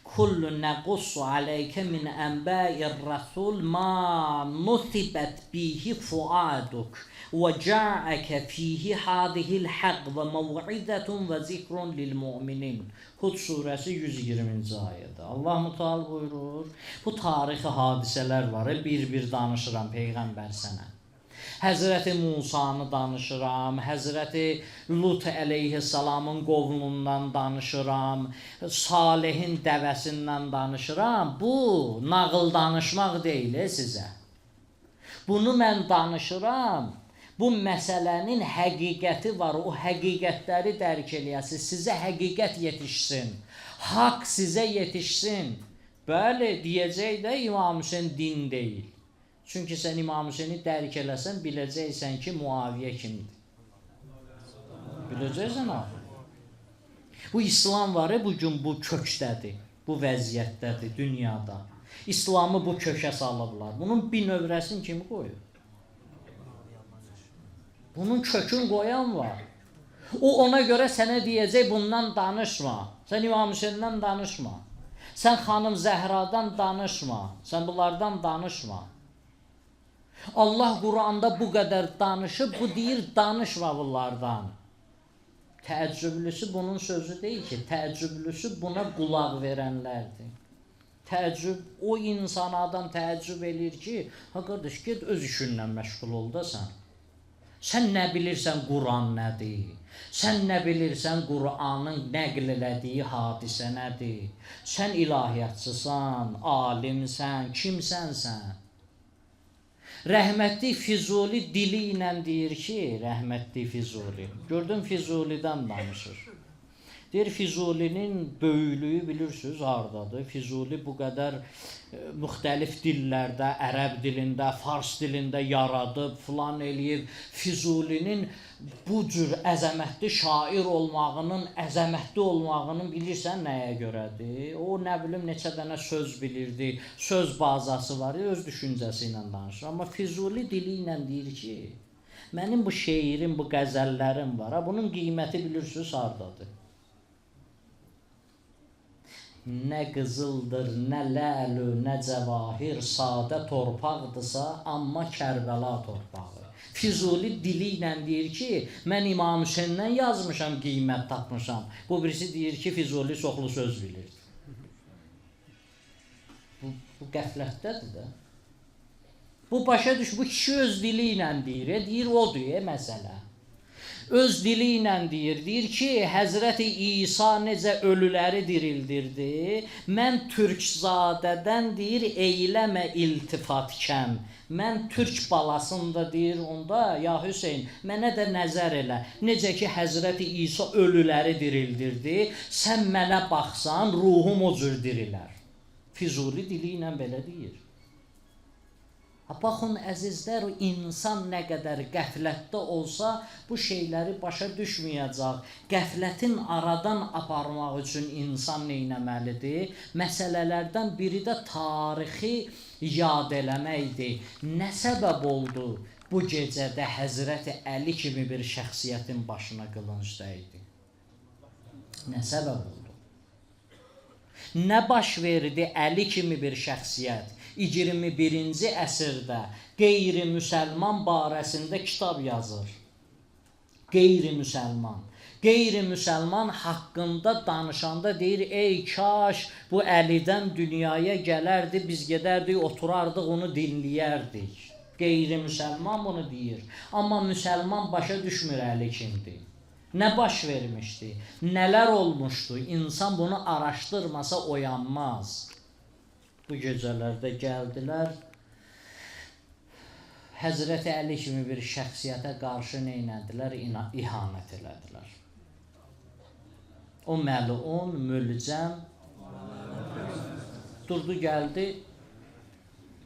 Kullu nəqussu aleyke min ənbəir rəsul ma nusibət bihi fuaduk və ca'əkə fihi hadihil həq və məv'idətun və zikrun lil mu'minin. Hud surəsi 120-ci ayədə. Allah Müteal buyurur, bu tarixi hadisələr var, bir-bir danışıram Peyğəmbər sənə. Həzrəti Musanı danışıram, Həzrəti Lut əleyhissalamın qovlundan danışıram, Salihin dəvəsindən danışıram. Bu, nağıl danışmaq deyil sizə. Bunu mən danışıram, bu məsələnin həqiqəti var, o həqiqətləri dərk eləyəsiniz, sizə həqiqət yetişsin, haqq sizə yetişsin. Bəli, deyəcək də İmam Hüseyin din deyil. Çünki sən İmam Hüseyni dərk eləsən, biləcəksən ki, Muaviyə kimdir. Biləcəksən abi. Bu İslam var, bugün bu kökdədir, bu vəziyyətdədir dünyada. İslamı bu kökə salıblar. Bunun bir növrəsini kimi qoyur? Bunun kökün qoyan var. O ona görə sənə deyəcək, bundan danışma. Sən İmam Hüseyndən danışma. Sən Xanım Zəhradan danışma. Sən bunlardan danışma. Allah Quranda bu qədər danışıb, bu deyir, danışma bunlardan. Təəccüblüsü bunun sözü deyil ki, təəccüblüsü buna qulaq verənlərdir. Təəccüb, o insana adam təəccüb eləyir ki, ha qardaş, get öz işinlə məşğul ol da sən. Sən nə bilirsən Quran nədir? Sən nə bilirsən Qur'anın nəql elədiyi hadisə nədir? Sən ilahiyyatçısan, alimsən, kimsən sən? Rəhmətli Füzuli dili ilə deyir ki, rəhmətli Füzuli, gördüm Füzulidən danışır. Deyir, Füzulinin böyüklüyü bilirsiniz hardadır? Füzuli bu qədər müxtəlif dillərdə, ərəb dilində, fars dilində yaradıb, filan eləyib. Füzulinin bu cür əzəmətli şair olmağının, əzəmətli olmağının bilirsən nəyə görədir? O, nə bilim, neçə dənə söz bilirdi, söz bazası var, öz düşüncəsi ilə danışır. Amma Füzuli dili ilə deyir ki, mənim bu şeirim, bu qəzəllərim var, bunun qiyməti bilirsiniz hardadır? Nə qızıldır, nə ləlü, nə cəvahir, sadə torpaqdırsa, amma Kərbəla torpağı. Füzuli dili ilə deyir ki, mən İmam Hüseyndən yazmışam, qiymət tapmışam. Bu birisi deyir ki, Füzuli çoxlu söz bilir. Bu qəflətdədir də. Bu başa düş, bu kişi öz dili ilə deyir, odur məsələ. Öz dili ilə deyir ki, Həzrəti İsa necə ölüləri dirildirdi, mən Türkzadədən deyir, eyləmə iltifatkən, mən Türk balasında deyir onda, ya Hüseyin, mənə də nəzər elə, necə ki, Həzrəti İsa ölüləri dirildirdi, sən mənə baxsan, ruhum o cür dirilər. Füzuli dili ilə belə deyir. Baxın, əzizlər, insan nə qədər qəflətdə olsa, bu şeyləri başa düşməyəcək. Qəflətin aradan aparmaq üçün insan neynəməlidir? Məsələlərdən biri də tarixi yad eləməkdir. Nə səbəb oldu bu gecədə Həzrəti Əli kimi bir şəxsiyyətin başına qılınc dəydi? Nə səbəb oldu? Nə baş verdi Əli kimi bir şəxsiyyət? 21-ci əsrdə qeyri-müsəlman barəsində kitab yazır. Qeyri-müsəlman. Qeyri-müsəlman haqqında danışanda deyir, ey kaş bu Əlidən dünyaya gələrdi, biz gedərdik, oturardıq, onu dinləyərdik. Qeyri-müsəlman bunu deyir. Amma müsəlman başa düşmür Əli kimdir. Nə baş vermişdi? Nələr olmuşdu? İnsan bunu araşdırmasa oyanmaz. Bu gecələrdə gəldilər, Həzrəti Əli kimi bir şəxsiyyətə qarşı neynədilər? İhanət elədilər. O məlun, mülcəm durdu, gəldi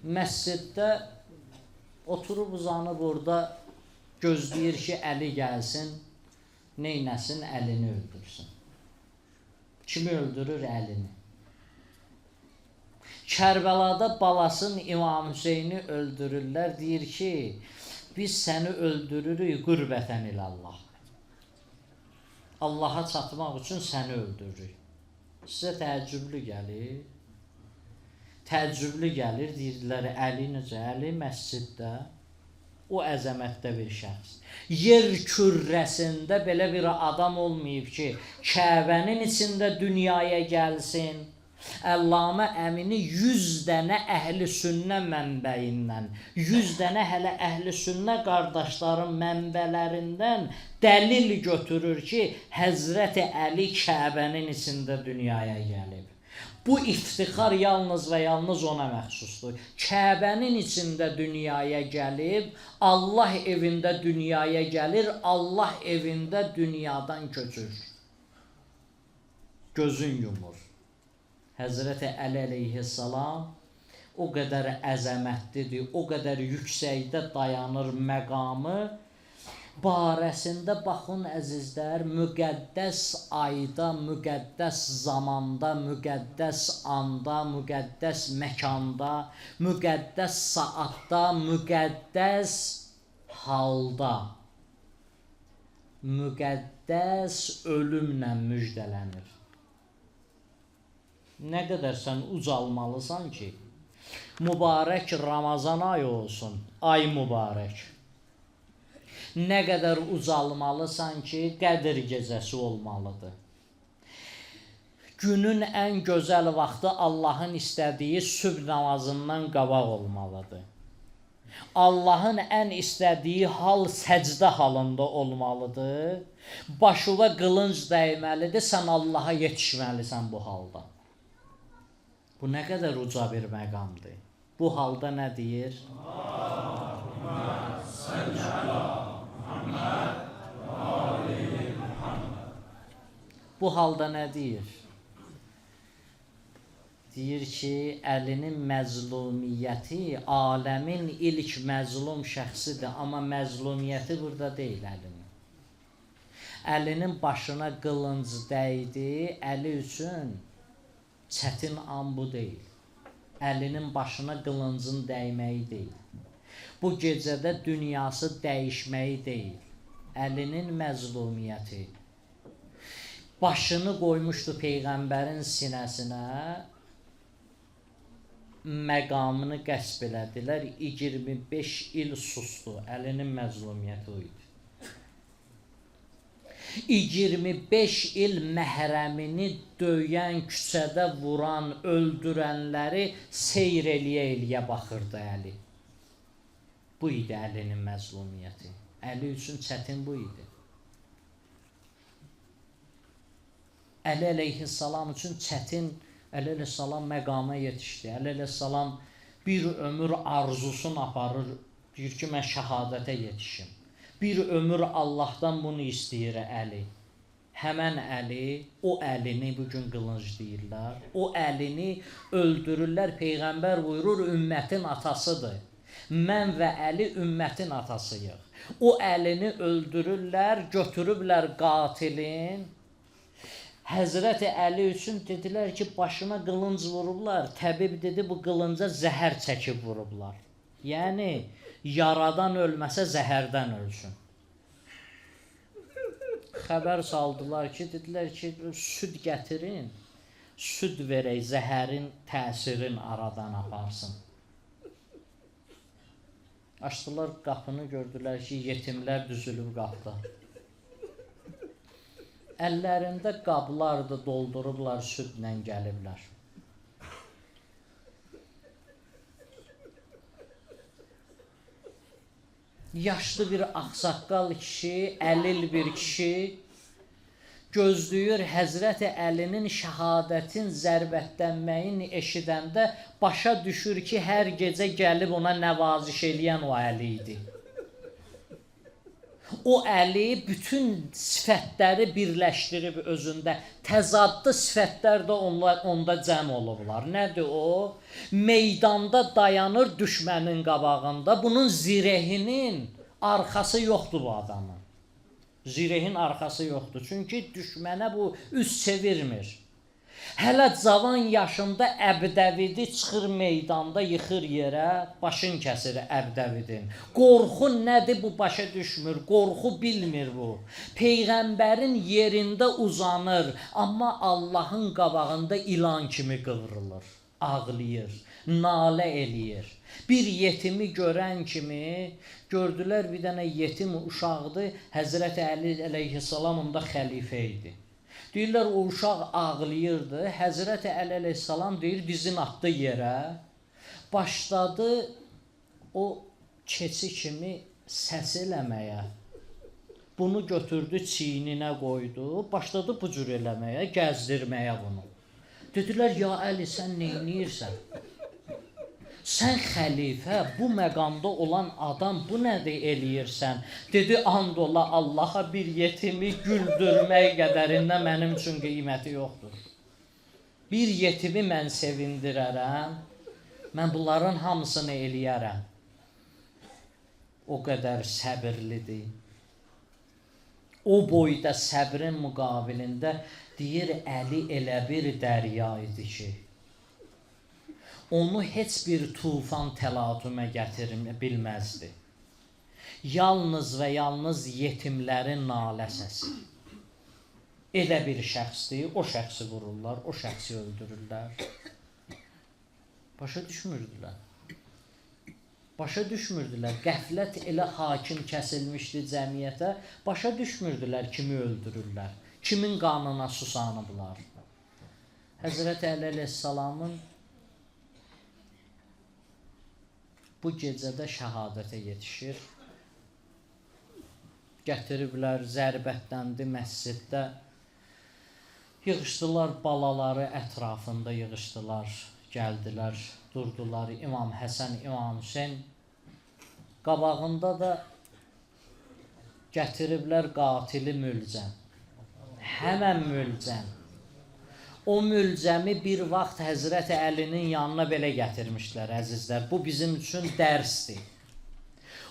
məsciddə oturub uzanıb orada gözləyir ki, Əli gəlsin, neynəsin? Əlini öldürsün. Kimi öldürür? Əlini. Kərbəlada balasını İmam Hüseyni öldürürlər, deyir ki, biz səni öldürürük qürbətən ilallah. Allaha çatmaq üçün səni öldürürük. Sizə təəccüblü gəlir. Təəccüblü gəlir, deyirdilər, Əli necə? Əli məsciddə, o əzəmətdə bir şəxs. Yer kürrəsində belə bir adam olmayıb ki, Kəbənin içində dünyaya gəlsin. Əllamə Əmini 100 dənə əhl-i sünnə mənbəyindən, 100 dənə hələ əhl-i sünnə qardaşların mənbələrindən dəlil götürür ki, Həzrəti Əli Kəbənin içində dünyaya gəlib. Bu iftixar yalnız və yalnız ona məxsusdur. Kəbənin içində dünyaya gəlib, Allah evində dünyaya gəlir, Allah evində dünyadan köçür. Gözün yumur. Həzrəti Əli əleyhissalam o qədər əzəmətlidir, o qədər yüksəkdə dayanır məqamı. Barəsində baxın əzizlər, müqəddəs ayda, müqəddəs zamanda, müqəddəs anda, müqəddəs məkanda, müqəddəs saatda, müqəddəs halda, müqəddəs ölümlə müjdələnir. Nə qədər sən ucalmalısan ki, mübarək Ramazan ayı olsun, ay mübarək. Nə qədər ucalmalısan ki, Qədir gecəsi olmalıdır. Günün ən gözəl vaxtı Allahın istədiyi sübh namazından qabaq olmalıdır. Allahın ən istədiyi hal səcdə halında olmalıdır. Başına qılınc dəyməlidir, sən Allaha yetişməlisən bu halda. Bu nə qədər uca bir məqamdır. Bu halda nə deyir? Bu halda nə deyir? Deyir ki, Əlinin məzlumiyyəti aləmin ilk məzlum şəxsidir, amma məzlumiyyəti burada deyil Əlinin. Əlinin başına qılınc dəydi, Əli üçün çətin an bu deyil. Əlinin başına qılıncın dəyməyi deyil. Bu gecədə dünyası dəyişməyi deyil. Əlinin məzlumiyyəti. Başını qoymuşdu Peyğəmbərin sinəsinə, məqamını qəsb elədilər, 25 il sustu. Əlinin məzlumiyyəti o idi. 25 il məhrəmini döyən, küçədə vuran, öldürənləri seyr eləyə baxırdı Əli. Bu idi Əlinin məzlumiyyəti. Əli üçün çətin bu idi. Əli əleyhissalam üçün çətin, Əli əleyhissalam məqama yetişdi. Əli əleyhissalam bir ömür arzusunu aparır, deyir ki, mən şəhadətə yetişim. Bir ömür Allahdan bunu istəyir Əli. Həmən Əli, o Əlini bugün qılınc deyirlər. O Əlini öldürürlər. Peyğəmbər buyurur, ümmətin atasıdır. Mən və Əli ümmətin atasıyıq. O Əlini öldürürlər, götürüblər qatilin. Həzrəti Əli üçün dedilər ki, başına qılınc vurublar. Təbib dedi, bu qılınca zəhər çəkib vurublar. Yəni, yaradan ölməsə zəhərdən ölsün. Xəbər saldılar ki, dedilər ki, süd gətirin, süd verək, zəhərin təsirin aradan aparsın. Açdılar qapını, gördülər ki, yetimlər düzülüb qapıda. Əllərində qablardı, doldurublar, südlə gəliblər. Yaşlı bir ağsaqqal kişi, əlil bir kişi gözləyir Həzrəti Əlinin şəhadətin zərbətlənməyini eşidəndə başa düşür ki, hər gecə gəlib ona nəvaziş eləyən o Əli idi. O Əli bütün sifətləri birləşdirib özündə, təzadlı sifətlər də onda cəm olublar. Nədir o? Meydanda dayanır düşmənin qabağında, bunun zirehinin arxası yoxdur bu adamın. Zirehin arxası yoxdur. Çünki düşmənə bu üz çevirmir. Hələ cavan yaşında Əbdəvidi çıxır meydanda, yıxır yerə, başın kəsir Əbdəvidin. Qorxu nədir bu başa düşmür, qorxu bilmir bu. Peyğəmbərin yerində uzanır, amma Allahın qabağında ilan kimi qıvrılır, ağlayır, nalə eləyir. Bir yetimi görən kimi, gördülər bir dənə yetim uşaqdır, Həzrəti Əli əleyhissalam onda xəlifə idi. Deyirlər, o uşaq ağlayırdı, Həzrəti Əli əleyhissalam deyir, dizin atdı yerə, başladı o keçi kimi səs eləməyə. Bunu götürdü, çiyninə qoydu, başladı bu cür eləməyə, gəzdirməyə bunu. Dedilər, ya Əli, sən neyniyirsən? Sən xəlifə, bu məqamda olan adam, bu nədir eləyirsən? Dedi, and ola Allaha bir yetimi güldürmək qədərində mənim üçün qiyməti yoxdur. Bir yetimi mən sevindirərəm, mən bunların hamısını eləyərəm. O qədər səbirlidir. O boyda səbrin müqabilində deyir, Əli elə bir dərya idi ki, onu heç bir tufan təlatümə gətirə bilməzdi. Yalnız və yalnız yetimlərin nalə səsi. Elə bir şəxsdir, o şəxsi vururlar, o şəxsi öldürürlər. Başa düşmürdülər. Başa düşmürdülər. Qəflət elə hakim kəsilmişdi cəmiyyətə, başa düşmürdülər kimi öldürürlər, kimin qanına susanıblar. Həzrəti Əli əleyhissalamın bu gecədə şəhadətə yetişir. Gətiriblər, zərbətləndi məsciddə. Yığışdılar, balaları ətrafında yığışdılar, gəldilər, durdular. İmam Həsən, İmam Hüseyn. Qabağında da gətiriblər qatili mülcəm. Həmən mülcəm. O mülcəmi bir vaxt Həzrəti Əlinin yanına belə gətirmişlər, əzizlər. Bu bizim üçün dərsdir.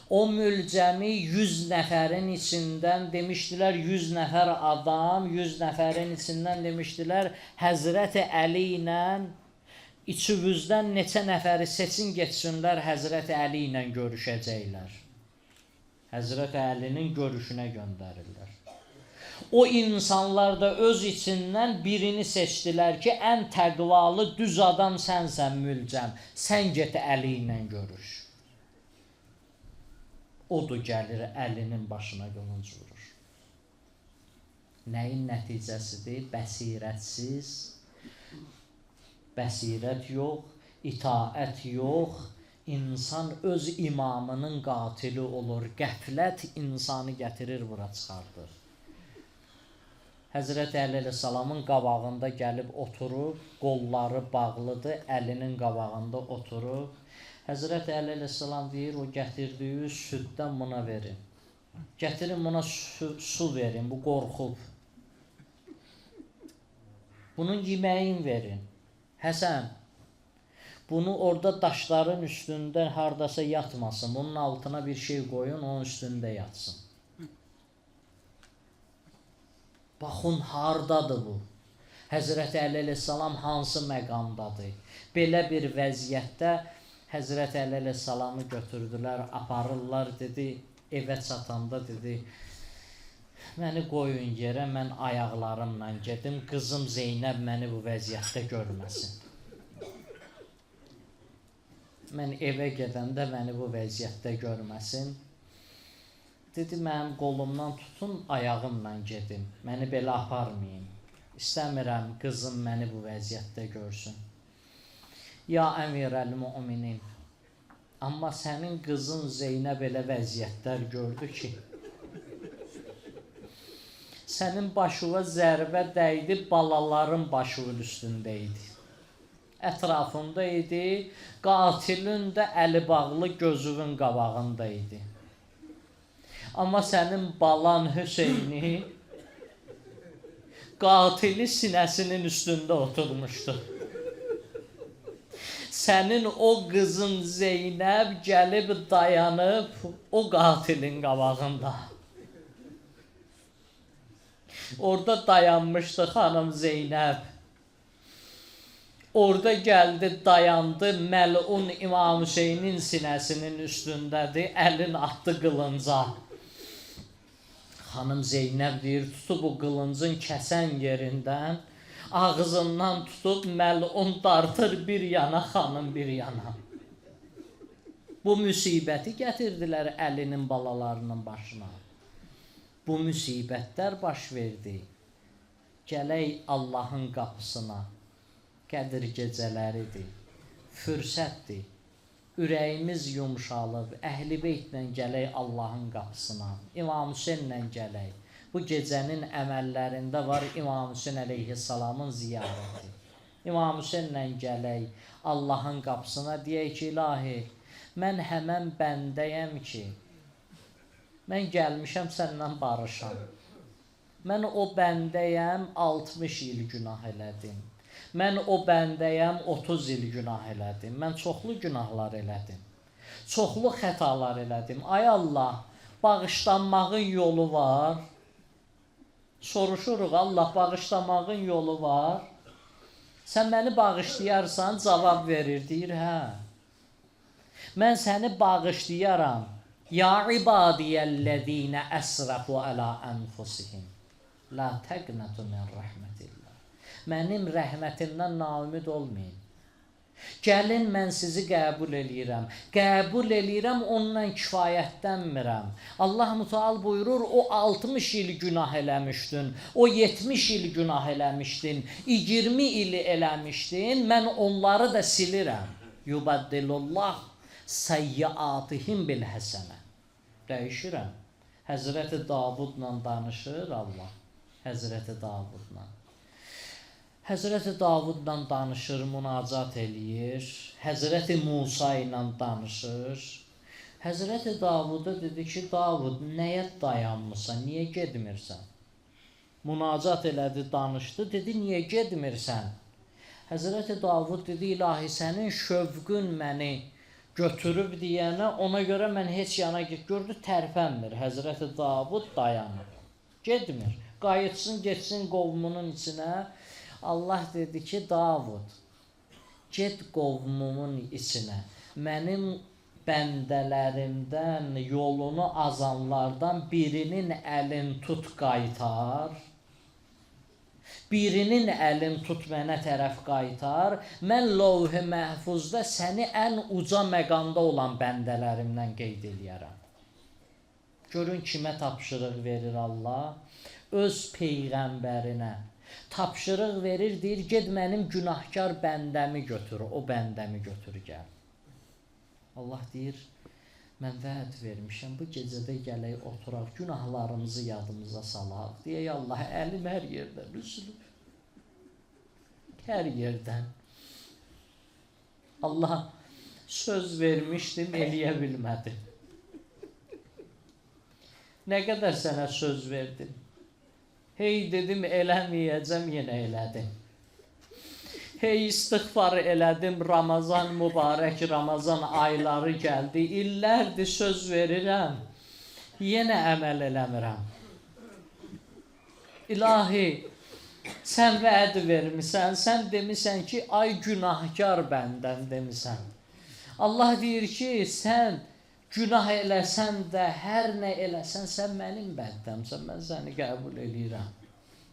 O mülcəmi 100 nəfərin içindən demişdilər, 100 nəfər adam, 100 nəfərin içindən demişdilər, Həzrəti Əli ilə içinizdən neçə nəfəri seçin getsinlər, Həzrəti Əli ilə görüşəcəklər. Həzrəti Əlinin görüşünə göndərirlər. O insanlar da öz içindən birini seçdilər ki, ən təqvalı, düz adam sənsən mülcəm. Sən get Əli ilə görüş. Odur gəlir Əlinin başına qılınc vurur. Nəyin nəticəsidir? Bəsirətsiz, bəsirət yox, itaət yox, insan öz imamının qatili olur. Qəflət insanı gətirir, bura çıxardır. Həzrəti Əli əleyhissalamın qabağında gəlib oturub, qolları bağlıdır, Əlinin qabağında oturub. Həzrəti Əli əleyhissalam deyir, o gətirdiyi süddən buna verin. Gətirin buna su verin, bu qorxub. Bunun yeməyin verin. Həsən, bunu orada daşların üstündə hardasa yatmasın, bunun altına bir şey qoyun, onun üstündə yatsın. Baxın, hardadır bu? Həzrəti Əli əleyhissalam hansı məqamdadır? Belə bir vəziyyətdə Həzrəti Əli əleyhissalamı götürdülər, aparırlar, dedi, evə çatanda dedi, məni qoyun yerə, mən ayaqlarımla gedim, qızım Zeynəb məni bu vəziyyətdə görməsin. Mən evə gedəndə məni bu vəziyyətdə görməsin. Dedi, mənim qolumdan tutun, ayağımla gedim, məni belə aparmayın. İstəmirəm qızım məni bu vəziyyətdə görsün. Ya əmirəl-müminin, amma sənin qızın Zeynəb elə vəziyyətlər gördü ki, Sənin başına zərbə dəydi, balaların başının üstündə idi. Ətrafında idi, qatilin də əli bağlı gözünün qabağında idi. Amma sənin balan Hüseyni qatili sinəsinin üstündə oturmuşdu. Sənin o qızın Zeynəb gəlib dayanıb o qatilin qabağında. Orada dayanmışdı xanım Zeynəb. Orada gəldi, dayandı, məlun İmam Hüseynin sinəsinin üstündədir, əlin atdı qılınca. Xanım Zeynəb deyir, tutub o qılıncın kəsən yerindən, ağzından tutub məlun dartır bir yana, xanım bir yana. Bu müsibəti gətirdilər əlinin balalarının başına. Bu müsibətlər baş verdi. Gələk Allahın qapısına. Qədir gecələridir, fürsətdir, ürəyimiz yumşalıb, Əhl-i Beytlə gələk Allahın qapısına, İmam Hüseynlə gələk. Bu gecənin əməllərində var İmam Hüseyn əleyhissalamın ziyarəti. İmam Hüseynlə gələk Allahın qapısına, deyək ki, ilahi, mən həmən bəndəyəm ki, mən gəlmişəm səndən barışam. Mən o bəndəyəm 60 il günah elədim. Mən o bəndəyəm 30 il günah elədim. Mən çoxlu günahlar elədim. Çoxlu xətalar elədim. Ay Allah, bağışlanmağın yolu var. Soruşuruq, Allah, bağışlamağın yolu var. Sən məni bağışlayarsan, cavab verir, deyir, hə. Mən səni bağışlayaram. Ya ibadiyəl-ləzīnə əsrafu ələ ənfusihim. La təqnətu min rəhmətillah. Mənim rəhmətimdən naümid olmayın. Gəlin, mən sizi qəbul eləyirəm. Qəbul eləyirəm, ondan kifayətlənmirəm. Allah Müteal buyurur, o 60 il günah eləmişdin, o 70 il günah eləmişdin, 20 il eləmişdin, mən onları da silirəm. Yubaddilullah səyyiatihim bil həsənə. Dəyişirəm. Həzrəti Davudla danışır Allah. Həzrəti Davudla. Həzrəti Davudla danışır, münacat eləyir. Həzrəti Musa ilə danışır. Həzrəti Davuda dedi ki, Davud, nəyə dayanmısan, niyə gedmirsən? Münacat elədi, danışdı, dedi, niyə gedmirsən? Həzrəti Davud dedi, ilahi, sənin şövqün məni götürüb deyənə, ona görə mən heç yana gördü, tərpənmir. Həzrəti Davud dayanır, gedmir. Qayıtsın, getsin qovmunun içinə. Allah dedi ki, Davud, get qovmumun içinə, mənim bəndələrimdən, yolunu azanlardan birinin əlin tut qaytar, birinin əlin tut mənə tərəf qaytar, mən Lövh-i Məhfuzda səni ən uca məqamda olan bəndələrimdən qeyd eləyərəm. Görün kimə tapşırıq verir Allah? Öz Peyğəmbərinə tapşırıq verir, deyir, ged mənim günahkar bəndəmi götür, o bəndəmi götür gəl. Allah deyir, mən vəd vermişəm, bu gecədə gələk oturaq, günahlarımızı yadımıza salaq. Deyək, Allah, əlim hər yerdən üzülür. Hər yerdən. Allah, söz vermişdim, eləyə bilmədim. Nə qədər sənə söz verdim? Hey dedim, eləməyəcəm, yenə elədim. Hey istiğfar elədim, Ramazan, mübarək Ramazan ayları gəldi, illərdir söz verirəm, yenə əməl eləmirəm. İlahi, sən vəd vermisən, sən demisən ki, ay günahkar bəndən demisən. Allah deyir ki, sən günah eləsən də, hər nə eləsən, sən mənim bəndəmsən, mən səni qəbul eləyirəm.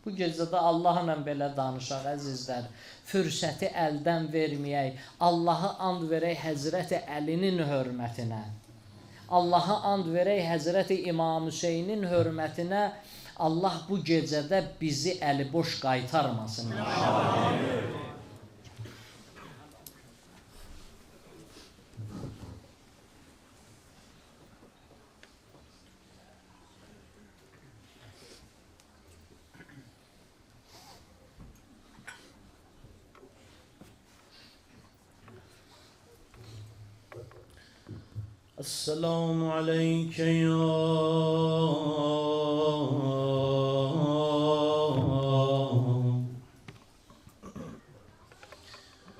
Bu gecədə Allahla belə danışaq, əzizlər, fürsəti əldən verməyək, Allahı and verək Həzrəti Əlinin hörmətinə, Allahı and verək Həzrəti İmam Hüseynin hörmətinə, Allah bu gecədə bizi əli boş qaytarmasın. Amin. السلام عليك يا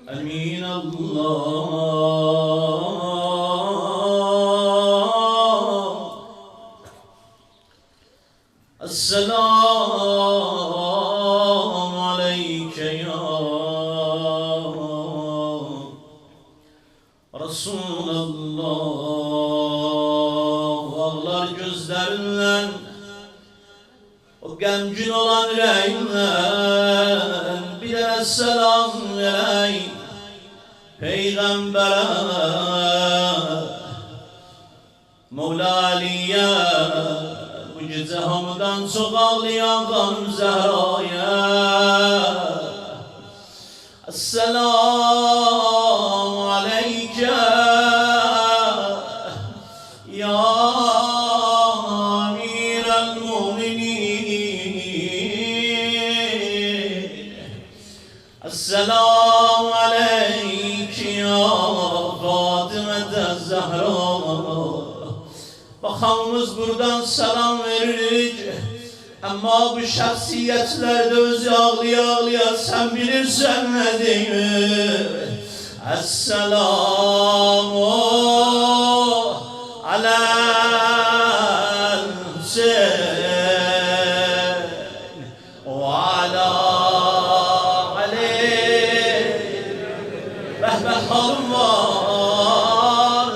أمين الله. السلام عليك يا Resulallah. Ağlar gözlerinden, o gemgin olan yüreğinden bir de selam vereyim Peygamber'e, Mevla Ali'ye, bu gece hamıdan çok ağlayan Hanım Zehra'ya. Esselamu aleyke ya amirel mu'minin. Esselamu aleyke ya Fatıma Zehra. Bakanımız buradan selam verir. Ama bu şahsiyetlerde özü ağlıya ağlıya sen bilirsen ne diyeyim. Esselamu alel Hüseyin ve ala Ali. Behbeh halım var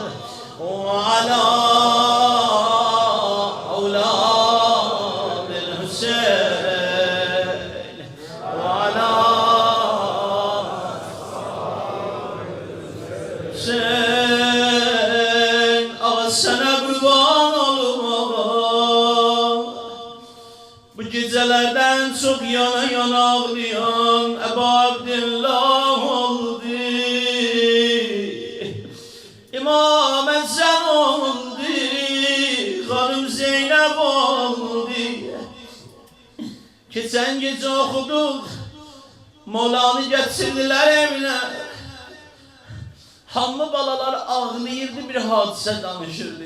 ve ala sen sana kurban olum. Bu gecelerden çok yana yana ağlayan Ebu Abdillah oldu, İmam Ezzem oldu, Hanım Zeynep oldu. Geçen gece okuduk, Mevla'nı getirdiler evine. Hamlı balalar ağlayırdı, bir hadise danışırdı.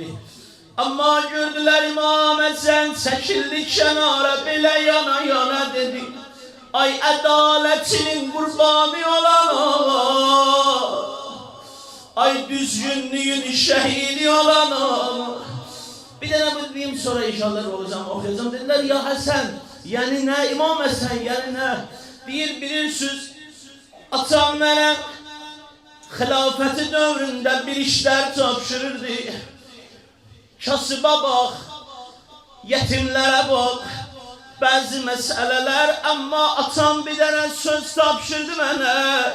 Ama gördüler İmam Hasan çekildi kenara, bile yana yana dedi. Ay adaletinin kurbanı olan Allah, ay düzgünlüğün şehidi olan Allah. Bir tane bu diyeyim, sonra inşallah olacağım, okuyacağım. Dediler ya Hasan, yani ne İmam Hasan, yani ne? Bilirsiniz, atam melek hilafeti dövründe bir işler tapşırırdı. Kasıba bak, yetimlere bak, bazı meseleler. Ama atam bir tane söz tapşırdı bana.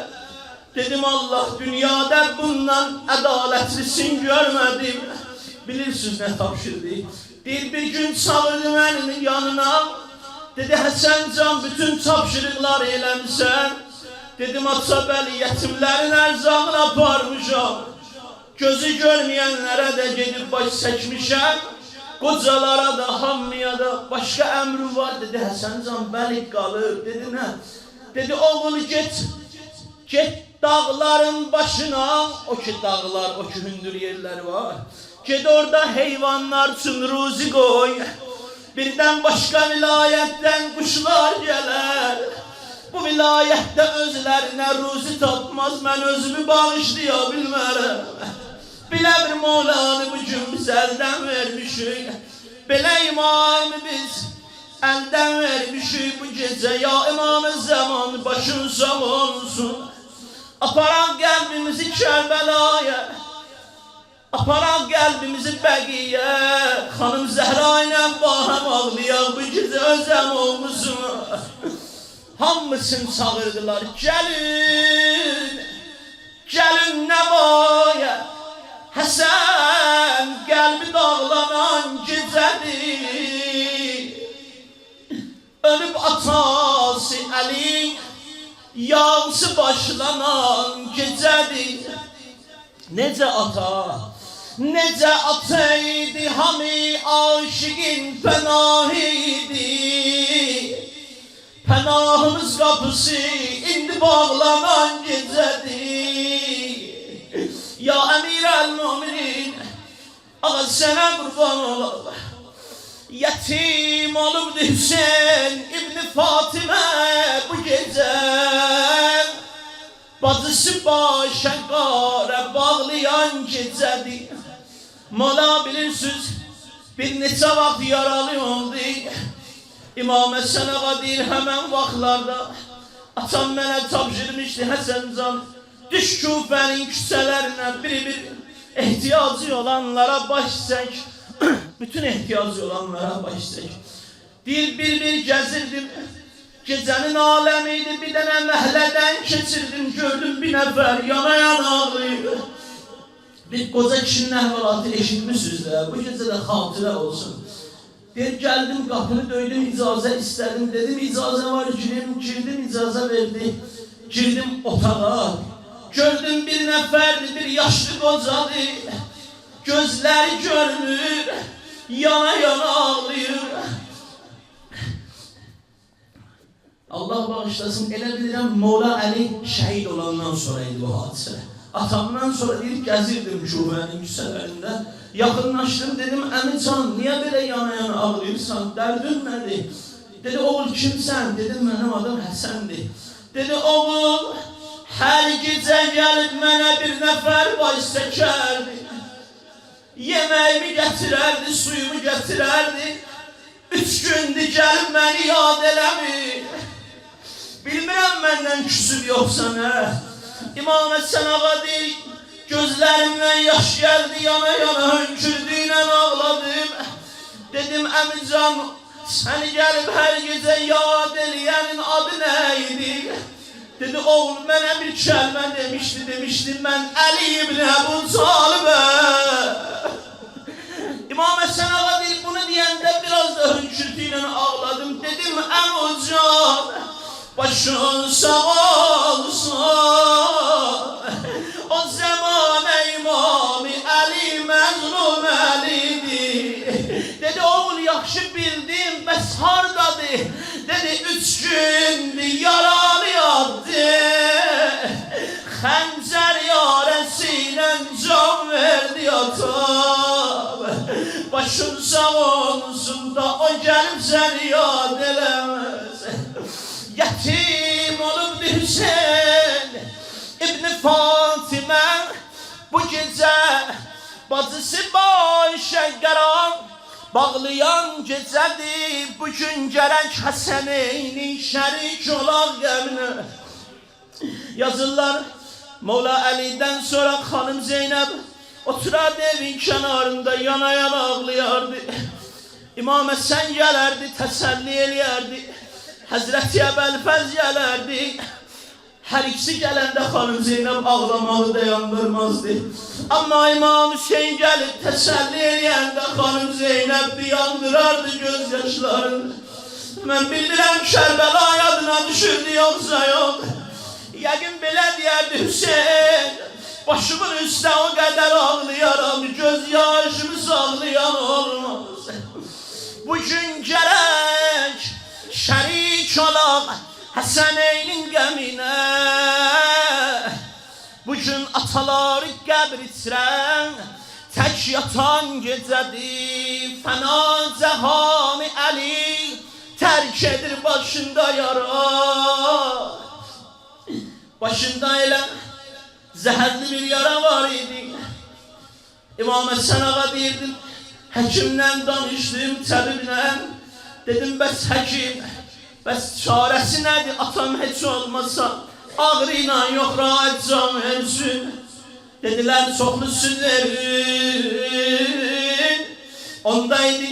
Dedim Allah, dünyada bundan adaletlisin görmedim. Bilirsiniz ne tapşırdı? Bir gün çağırdı beni yanına. Dedi Hasan can, bütün tapşırıklar eylemsen. Dedim Atabəli, yetimlerin erzağını aparmışam. Gözü görmeyenlere de gidip baş çekmişem. Kocalara da hammiya da başka emrim var. Dedi Hasan can, belik kalır. Dedi ne? Dedi oğul git dağların başına. O ki dağlar, o ki hündür yerler var. Git orada hayvanlar için ruzi koy. Birden başka vilayetten kuşlar gelir. Bu vilayette özlerine ruzi tapmaz, ben özümü bağışlayabilmərəm. Bilə bir Mevlanı bugün biz elden vermişik, belə imamı biz elden vermişik bu gece. Ya İmam-ı Zaman başın sağ olsun. Aparan kalbimizi Kerbela'ya, aparan kalbimizi Bəqiyə. Hanım Zəhra ile baham ağlayan bu gece özlem olmuşsun. Hamısını çağırdılar, gelin, gelin Nebaya. Hasan kalbi dağlanan gecedir. Ölüp atası Ali, yağısı başlanan gecedir. Nece ata, nece ataydı, hami aşıkın penahıydı. Penahımız kapısı indi bağlanan gecedir. Ya Emirel Müminin, Ağa sənə qurban olar. Yetim olubdu Hüseyin İbni Fatimə bu gecə. Bacısı başa qara bağlayan gecədir. Mola bilirsiniz bir neçə vaxt yaralı oldu. İmam Həsən ağa deyir həmən vaxtlarda atam mənə tapşırmışdı Həsəncan, düş Küfənin küçələrinə bir ehtiyacı olanlara baş çək. Bütün ehtiyacı olanlara baş çək. Deyir bir gəzirdim. Gecənin aləmiydi, bir dənə məhlədən keçirdim, gördüm bir nəfər yana ağlayır. Bir qoca kişinin əhvalatı eşitmişsiniz də, bu gecə də xatirə olsun. Deyir, gəldim, qapını döydüm, icazə istədim, dedim, icazə var, girdim, icazə verdi. Girdim otağa, gördüm bir nəfərdir, bir yaşlı qocadır. Gözləri görmür, yana ağlayır. Allah bağışlasın, elə bilirəm Mola Əli şəhid olandan sonra idi bu hadisə. Atamdan sonra deyir, gəzirdim Küfənin küçələrində. Yaxınlaşdım, dedim, əmican, niyə belə yana ağlayırsan, dərdin nədir? Dedi, oğul kimsən? Dedim, mənim adım Həsəndir. Dedi, oğul, hər gecə gəlib mənə bir nəfər baş çəkərdi. Yeməyimi gətirərdi, suyumu gətirərdi. 3 gündür gəlib məni yad eləmir. Bilmirəm məndən küsür yoxsa nə? İmam Həsən ağa deyir, gözlərimdən yaş gəldi, yana hönkürdüylə ağladım. Dedim, əmican, səni gəlib hər gecə yad eləyənin adı nə idi? Dedi, oğul, mənə bir kəlmə demişdi, mən Əli ibn Əbu Talibə. İmam Həsən ağa deyir, bunu deyəndə biraz da hönkürtüylə ağladım. Dedim, əmucan, başın sağ olsun. O zaman İmam-ı Əli məzlum Əlidir. Dedi, oğul, yaxşı bildim, bəs hardadır? Dedi, 3 gündür yaralı yatdı. Xəncər yarəsi ilə can verdi atam. Başın sağ olsun da o gəlib səni yad eləməz. Yetim olubdu Hüseyin İbni Fatimə bu gecə. Bacısı başa qaran bağlayan gecədir. Bugün gərək Həsəneyni şərik olaq qəminə. Yazırlar, Mola Əli'dən sonra xanım Zeynəb oturardı evin kənarında, yana ağlayardı. İmam Həsən gələrdi, təsəlli eləyərdi. Həzrəti Əbəlfəz gələrdi. Hər ikisi gələndə xanım Zeynəb ağlamağı dayandırmazdı. Amma İmam Hüseyin gəlib təsəlli eləyəndə xanım Zeynəb dayandırardı gözyaşlarını. Mən bildirəm Kərbəla yadına düşürdü yoxsa yox. Yəqin belə deyərdi, Hüseyin, başımın üstə o qədər ağlayaram, göz yaşımı sağlayan olmaz. Bugün gərək şərik olaq Həsəneynin qəminə. Bugün ataları qəbr içrən, tək yatan gecədir. Fəna cəhan-ı Əli tərk edir başında yara. Başında elə zəhərli bir yara var idi. İmam Həsən ağa deyirdim, həkimlə danışdım, təbiblə. Dedim, bəs həkim, bəs çarəsi nədir? Atam heç olmasa ağrı ilə yox, rahat can versin. Dedilər, çoxlu süd verin. Ondaydı,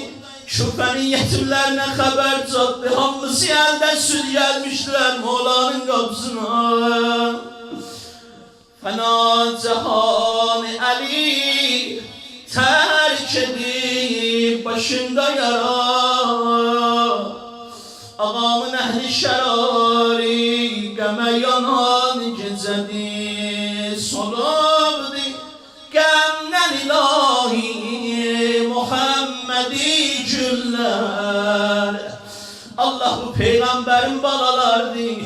Küfənin yetimlərinə xəbər çatdı. Hamısı əldə süd gəlmişdilər Molanın qapısına. Fəna cəhan-ı Əli tərk edib başında yara. Ağamın əhli şərari qəmə yanan gecədir. Solubdi qəmdən ilahi Muhammedi güllər. Allah bu peyğəmbərin balalardır.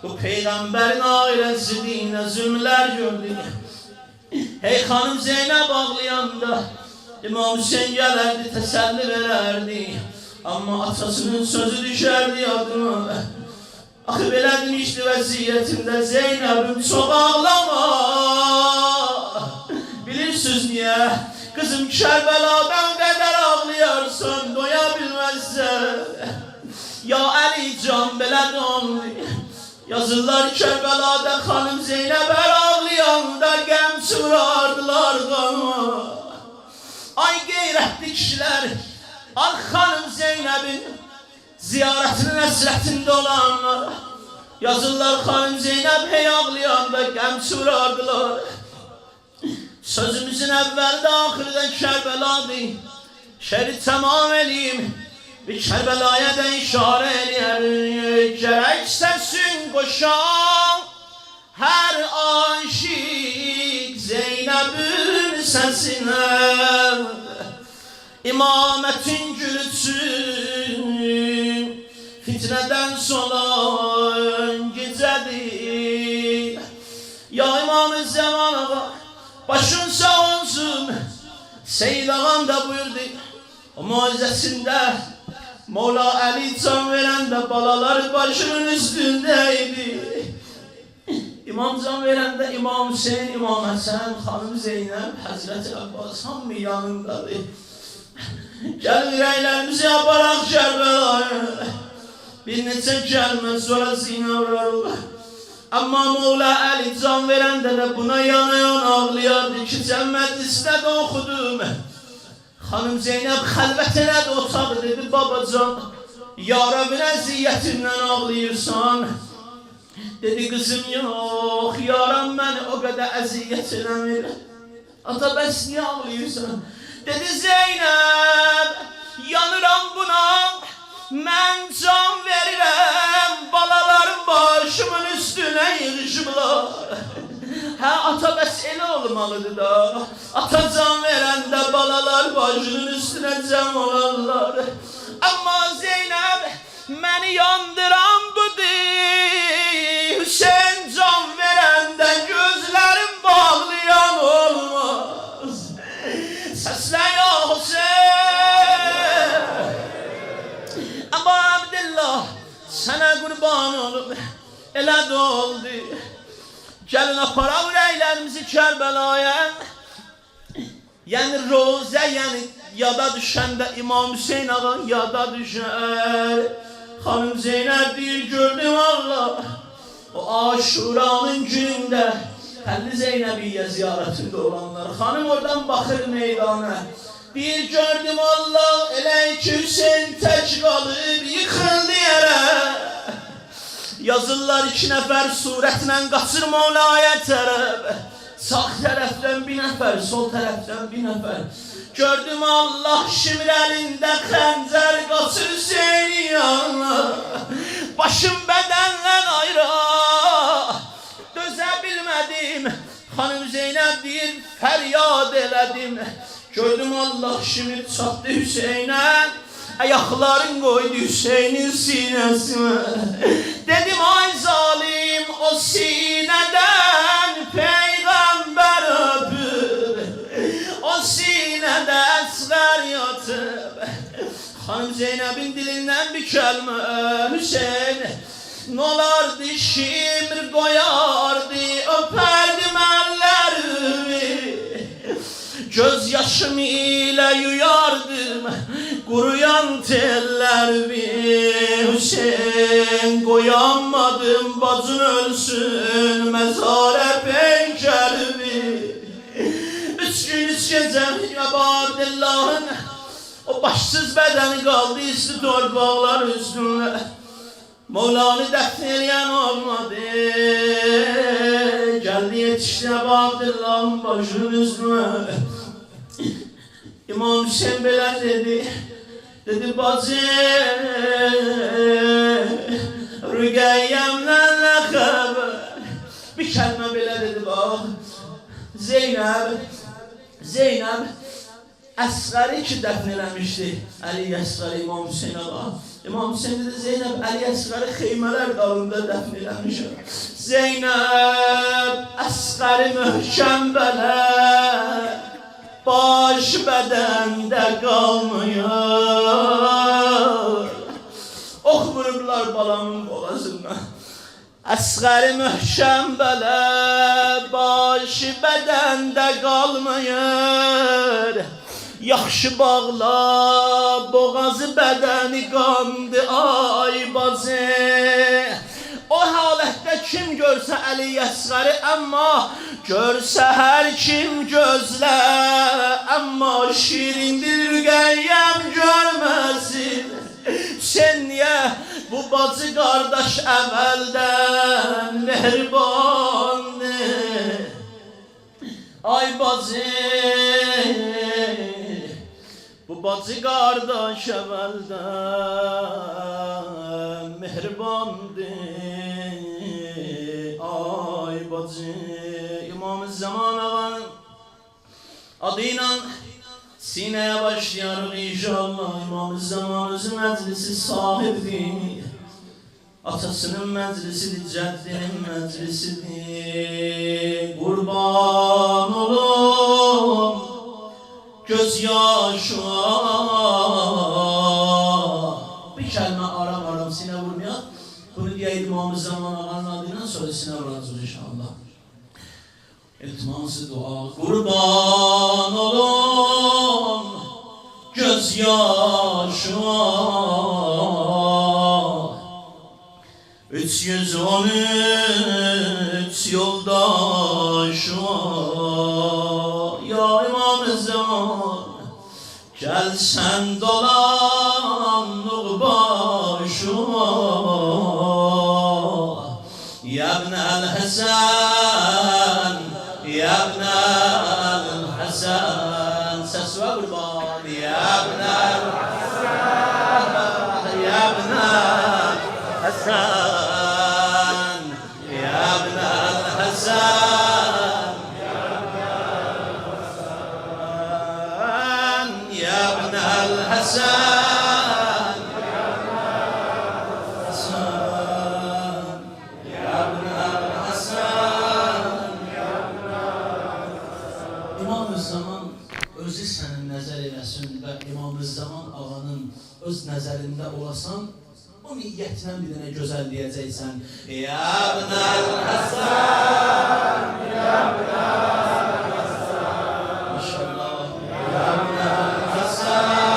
Bu peyğəmbərin ailəsidir. Nə zülmlər gördük. Hey xanım Zeynəb ağlayanda İmam Hüseyin gələrdi, təsəlli verərdi. Amma atasının sözü düşərdi yadıma. Axı belə demişdi vəsiyyətində, Zeynəbim çox ağlama. Bilirsiniz niyə? Kızım Kərbəladan qədər ağlayarsan, doya bilməzsən. Ya Ali can belə dondu. Yazırlar Kərbəlada xanım Zeynəb hər ağlayanda qəm çırardılar qanıma. Ay qeyrətli kişilər, al xanım Zeynəbin ziyarətinin əsrətində olanlar. Yazırlar xanım Zeynəb hey ağlayanda qəm çırardılar. Sözümüzün əvvəldə axırda Kərbəladır. Şəri tamam eləyim, bir Kərbəlaya da işarə eləyər. Gərək səsin qoşan hər aşiq Zeynəbin səsinə. İmamətin gülüsün fitnədən solan gecədir. Ya İmam-ı Zaman ağa, başın sağ olsun. Seyyid ağam da buyurdu o muazzesinde, Mola Ali can veren de balaları başının üstündeydi. İmam can veren de İmam Hüseyin, İmam Hasan, Hanım Zeynep, Hazreti Abbas hamı yanındadır. Gel yüreklerimizi yaparak Kerbela'ya, bir neçə gəlmə sonra zinə vurarlar. Amma Mola Ali can verəndə də buna yanayan ağlayardı ki, cəmmədisdə də oxudum. Xanım Zeynəb xəlvət elədi otağı, dedi, babacan, yarabın əziyyətindən ağlayırsan. Dedi, qızım, yox, yaram məni o qədər əziyyət eləmir. Ata, bəs niyə ağlayırsan? Dedi, Zeynəb, yanıram buna, mən can verirəm, balalarım başımın üstünə yığışıblar. Hə, ata, bəs elə olmalıdır da. Ata can verəndə balalar başının üstünə cəm olarlar. Amma Zeynəb, məni yandıran budur. Hüseyin can verəndə gözlərim bağlayan olmaz. Səslə ya Hüseyin. Amma Abdillah, sənə qurban olub, elə də oldu. Gəlin aparaq ürəklərimizi Kərbəlaya. Yəni rozə, yəni yada düşəndə İmam Hüseyin ağa yada düşər. Xanım Zeynəb deyir, gördüm Allah, o Aşuranın günündə Həlli Zeynəbiyyə ziyarətində olanlar. Xanım oradan baxır meydana. Bir gördüm Allah, elə ki Hüseyin tək qalıb, yıxıldı yerə. Yazırlar 2 nəfər surətlə qaçır Mevlaya tərəf. Sağ tərəfdən 1 nəfər, sol tərəfdən 1 nəfər. Gördüm Allah şimir əlində xəncər qaçır Hüseynin yanına. Başım bədəndən ayrı, dözə bilmədim. Xanım Zeynəb deyir, fəryad elədim. Gördüm Allah şimir çatdı Hüseynə. Ayakların koydu Hüseyin'in sinesine. Dedim ay zalim, o sineden peygamber öpür. O sinede esmer yatıp. Hanım Zeynep'in dilinden bir kelime, Hüseyin nolardı şimr koyardı, öperdim ellerimi. Gözyaşım ile yuyardım kuruyan tellerimi. Hüseyin koyamadım, bacın ölsün mezara pencerimi. 3 gün 3 gece Ebu Abdillah'ın o başsız bedeni kaldı üstü torpaqlar üstünde. Mevlanı dəfn eləyən olmadı. Gəldi yetişdi Ebu Abdillah'ın başının üstüne. İmam Hüseyin belə dedi. Dedi, bacı Rüqəyyəmdən nə xəbər? Bir kəlmə belə dedi, bax. Zeynəb Əsqəri ki dəfn eləmişdi. Əli Əsqəri İmam Hüseyin ağa. İmam Hüseyin dedi, Zeynəb Əli Əsqəri xeymələr dalında dəfn eləmişəm. Zeynəb Əsqəri möhkəm bələ, baş baş bədəndə qalmıyor. Ox vurublar balamın boğazından. Əsğəri möhkəm belə başı bədəndə qalmıyor. Yaxşı bağla boğazı bədəni qandı ay bazı. O halətdə kim görsə Əli Əsğəri, amma görsə hər kim gözlə, amma şirindir Rüqəyyəm görməsin. Sen niyə bu bacı qardaş əvvəldən mehribandır? Ay bacı, bu bacı qardaş əvvəldən mehribandır. Ay bacı, İmam-ı Zaman ağanın adıyla sineye başlayarıq inşallah. İmam-ı Zaman özü məclisi sahibdir. Atasının məclisidir, cəddinin məclisidir. Qurban olum göz yaşına. Bir kəlmə aram sinə vurmayaq. Bunu deyək İmam-ı Zaman ağanın adıyla sonra sinə vuracaq inşallah. İltiması dua. Qurban olum göz yaşına. 313 yoldaşıma. Ya İmam-ı Zaman gel sen dolanlık başıma. Ya ibnel Hasan, ya ibnel Hasan. Ses ve kurban. Ya ibnel Hasan, ya ibnel Hasan, ya ibnel Hasan, ya ibnel Hasan, ya ibnel Hasan. İmam-ı Zaman özü sənin nəzər eləsin və İmam-ı Zaman ağanın öz nəzərində olasan, o niyyətinə bir dənə gözəl deyəcəksən. Ya ibnel Hasan, ya ibnel Hasan. Maşallah. Ya ibnel Hasan, ya ibnel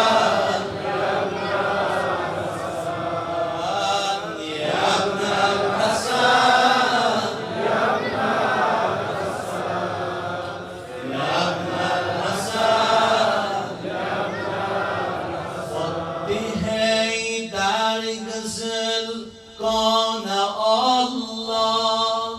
Hasan. Ya ibnel Hasan, ya ibnel Hasan. Ya ibnel Hasan, ya ibnel Hasan. Hey der kızıl kana Allah,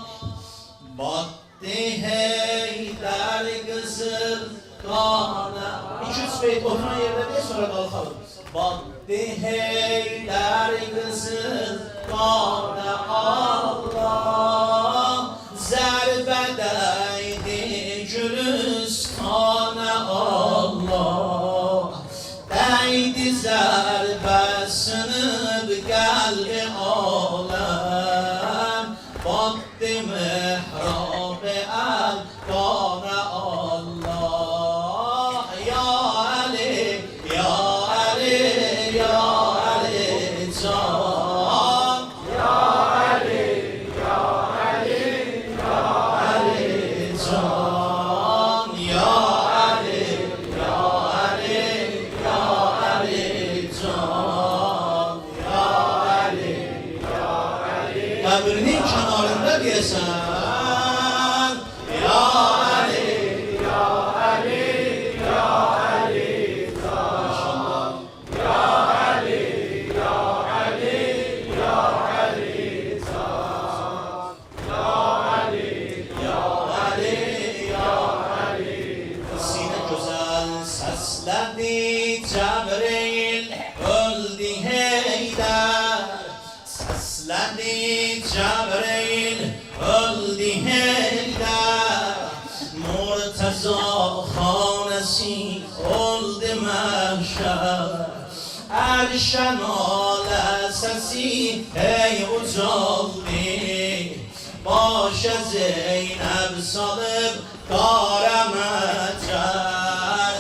battı hey der kızıl kana. 200 beyt oturan yerde diye sonra kalkalım. Battı hey der kızıl kana Allah, zərbədəydi Gülüstana Allah. Dəydi zərbə sınıb qəlbi aləm, battı mihrab-ı əl-qana Allah. Ya Ali, ya Ali, ya Ali can. Ya Ali, ya Ali, ya Ali can. Ya Ali, ya Ali, ya Ali can. Ya Ali, ya Ali. Qəbrinin kənarında deyəsən. Ya Ali, ya Ali, ya Ali can. Maşallah. Ya Ali, ya Ali, ya Ali can. Ya Ali, ya Ali, ya Ali can. Sinə gözəl səslədi Cəbreyl, öldü Heydər. Səslədi Cəbreyl, öldü Heydər. Murtəza xanəsi oldu məhşər. Ərşən alə səsi ey ucaldı. Başa Zeynəb salıb qarə məcər.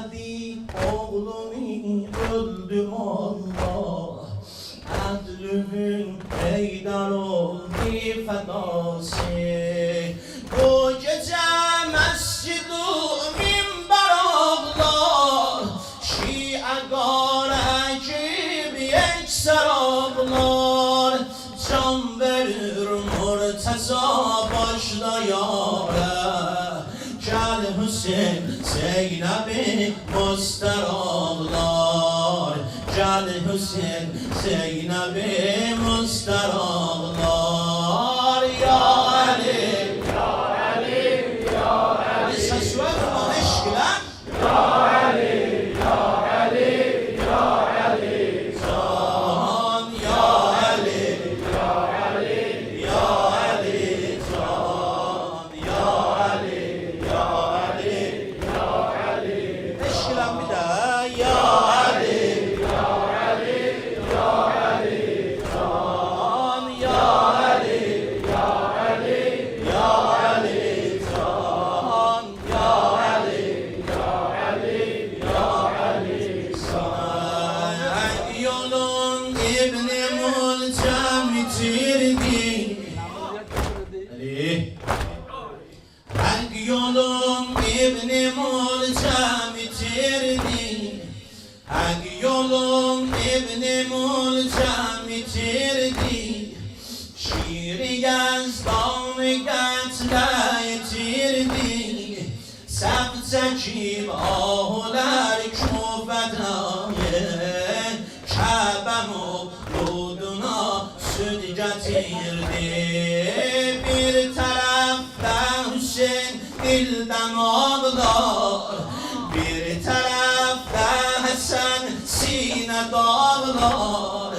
Esedi oğlunu öldüm Allah, adlümün peydar oldu fedası. Bu gece mescid-i minber ağlar, Şia gare gibi ekser ağlar. Can verir Murteza başla yâre, Gel Hüseyin Zeynep'i Muster ağlar, Gel Hüseyin Zeynep'i Muster ağlar. Ya Ali, Ya Ali, Ya Ali. Ses verme eşkiler. Ya Ali, Ya Ali, Ya Ali. Can, Ya Ali, Ya Ali, Ya Ali. Can, Ya Ali, Ya Ali, Ya Ali. Eşkiler bir daha. Ya Ali, Ya Ali, Ya Ali. Can, Ya Ali, Ya Ali, Ya Ali. Can, Ya Ali, Ya Ali, Ya Ali. Sen yolun İbn-i Mulcem bitirdi. Ali. Hak yolun İbn-i Mulcem bitirdi. Hak yolun İbn-i Mulcem bitirdi. Şiiri yazdanı gençle yitirdi. Sef çekip ahular küfedayı, Kabe mevluduna süt getirdi. Bir tarafta Hüseyin dilden ağlar, bir tarafta Hasan sine dağlar.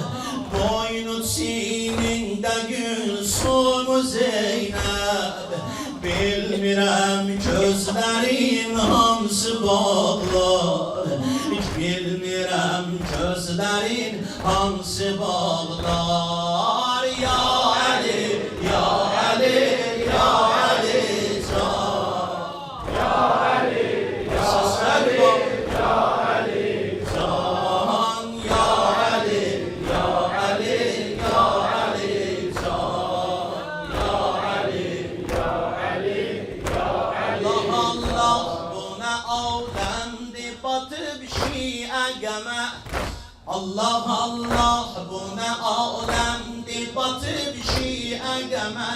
Boynu sininde Gülsüm Zeynep, bilmirəm gözlərin hansı bağlar, bilmirəm gözlərin hansı bağlar. Ya Ali, Ya Ali, Ya Ali. Can, Ya Ali, Ya Ali, Ya Ali. Can, Ya Ali, Ya Ali, Ya Ali. Can, Ya Ali, Ya Ali, Ya Ali. Allah Allah, bu ne alemdi batıp Şia geme. Allah Allah, bu ne alemdi batıp Şia geme.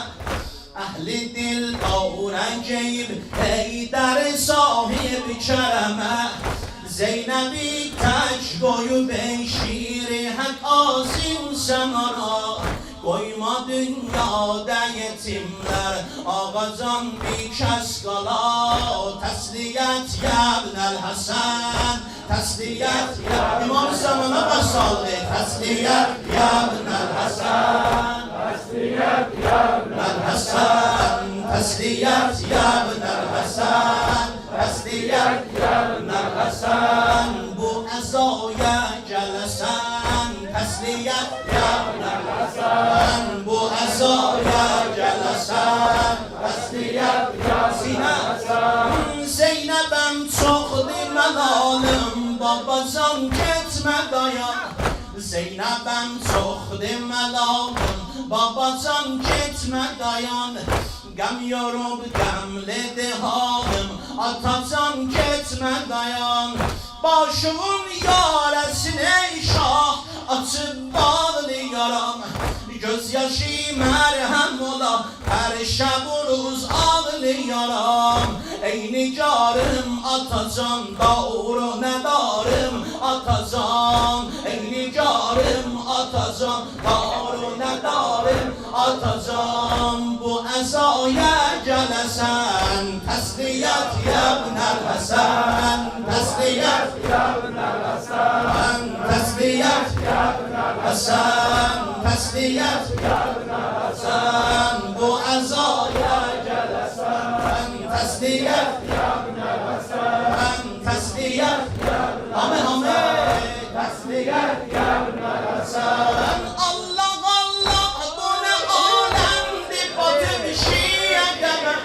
Ehli dil davranacağım Heydər sahib kereme. Zeynep'i taç koyup ey şiiri hak azim semara. Koyma dünyada yetimler ağacan bir kes qala. Təsliyət yəbnəl Həsən, təsliyət yəbnəl İmam Zamana baş saldı. Təsliyət yəbnəl Həsən, təsliyət yəbnəl Həsən, təsliyət yəbnəl Həsən, təsliyət yəbnəl Həsən. Bu əzaya gələsən, təsliyət yəbnəl Həsən. Bu əzaya gələsən, təsliyət yəbnəl Həsən. Zeynəbəm çoxdur məlalım, babacan getmə dayan. Zeynəbəm çoxdur məlalım, babacan getmə dayan. Qəm yorub qəmlidir halım, atacan getmə dayan. Başımın yarəsini ey şah, açıb bağlayaram. Gözyaşı mərhəm ola, hər şəb uruz ağlayaram. Ey nigarım atacan, doğru nədarım atacan. Ey nigarım atacan, doğru nədarım atacan. Bu əzaya gələsən, təsliyət yəbnəl Həsən, təsliyət yəbnəl Həsən, təsliyət yəbnəl Həsən, təsliyət yəbnəl Həsən. Bu əzaya gələsən, təsliyət yəbnəl Həsən, təsliyət yəbnəl Həsən, təsliyət yəbnəl Həsən. Allah Allah, bu nə aləmdir batıb Şia gəmə.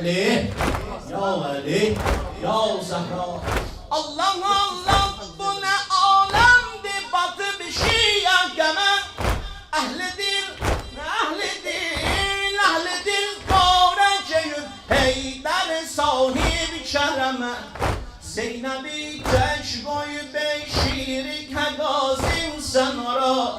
Ali, ya Ali, ya Zəhra. Allah Allah bu ne alemdi batı bir şey yageme. Ehlidir, ehlidir, ehlidir Koreceyüp Heydar sahibi kereme. Zeynep'i teş koy beşirik hegazim sen ara.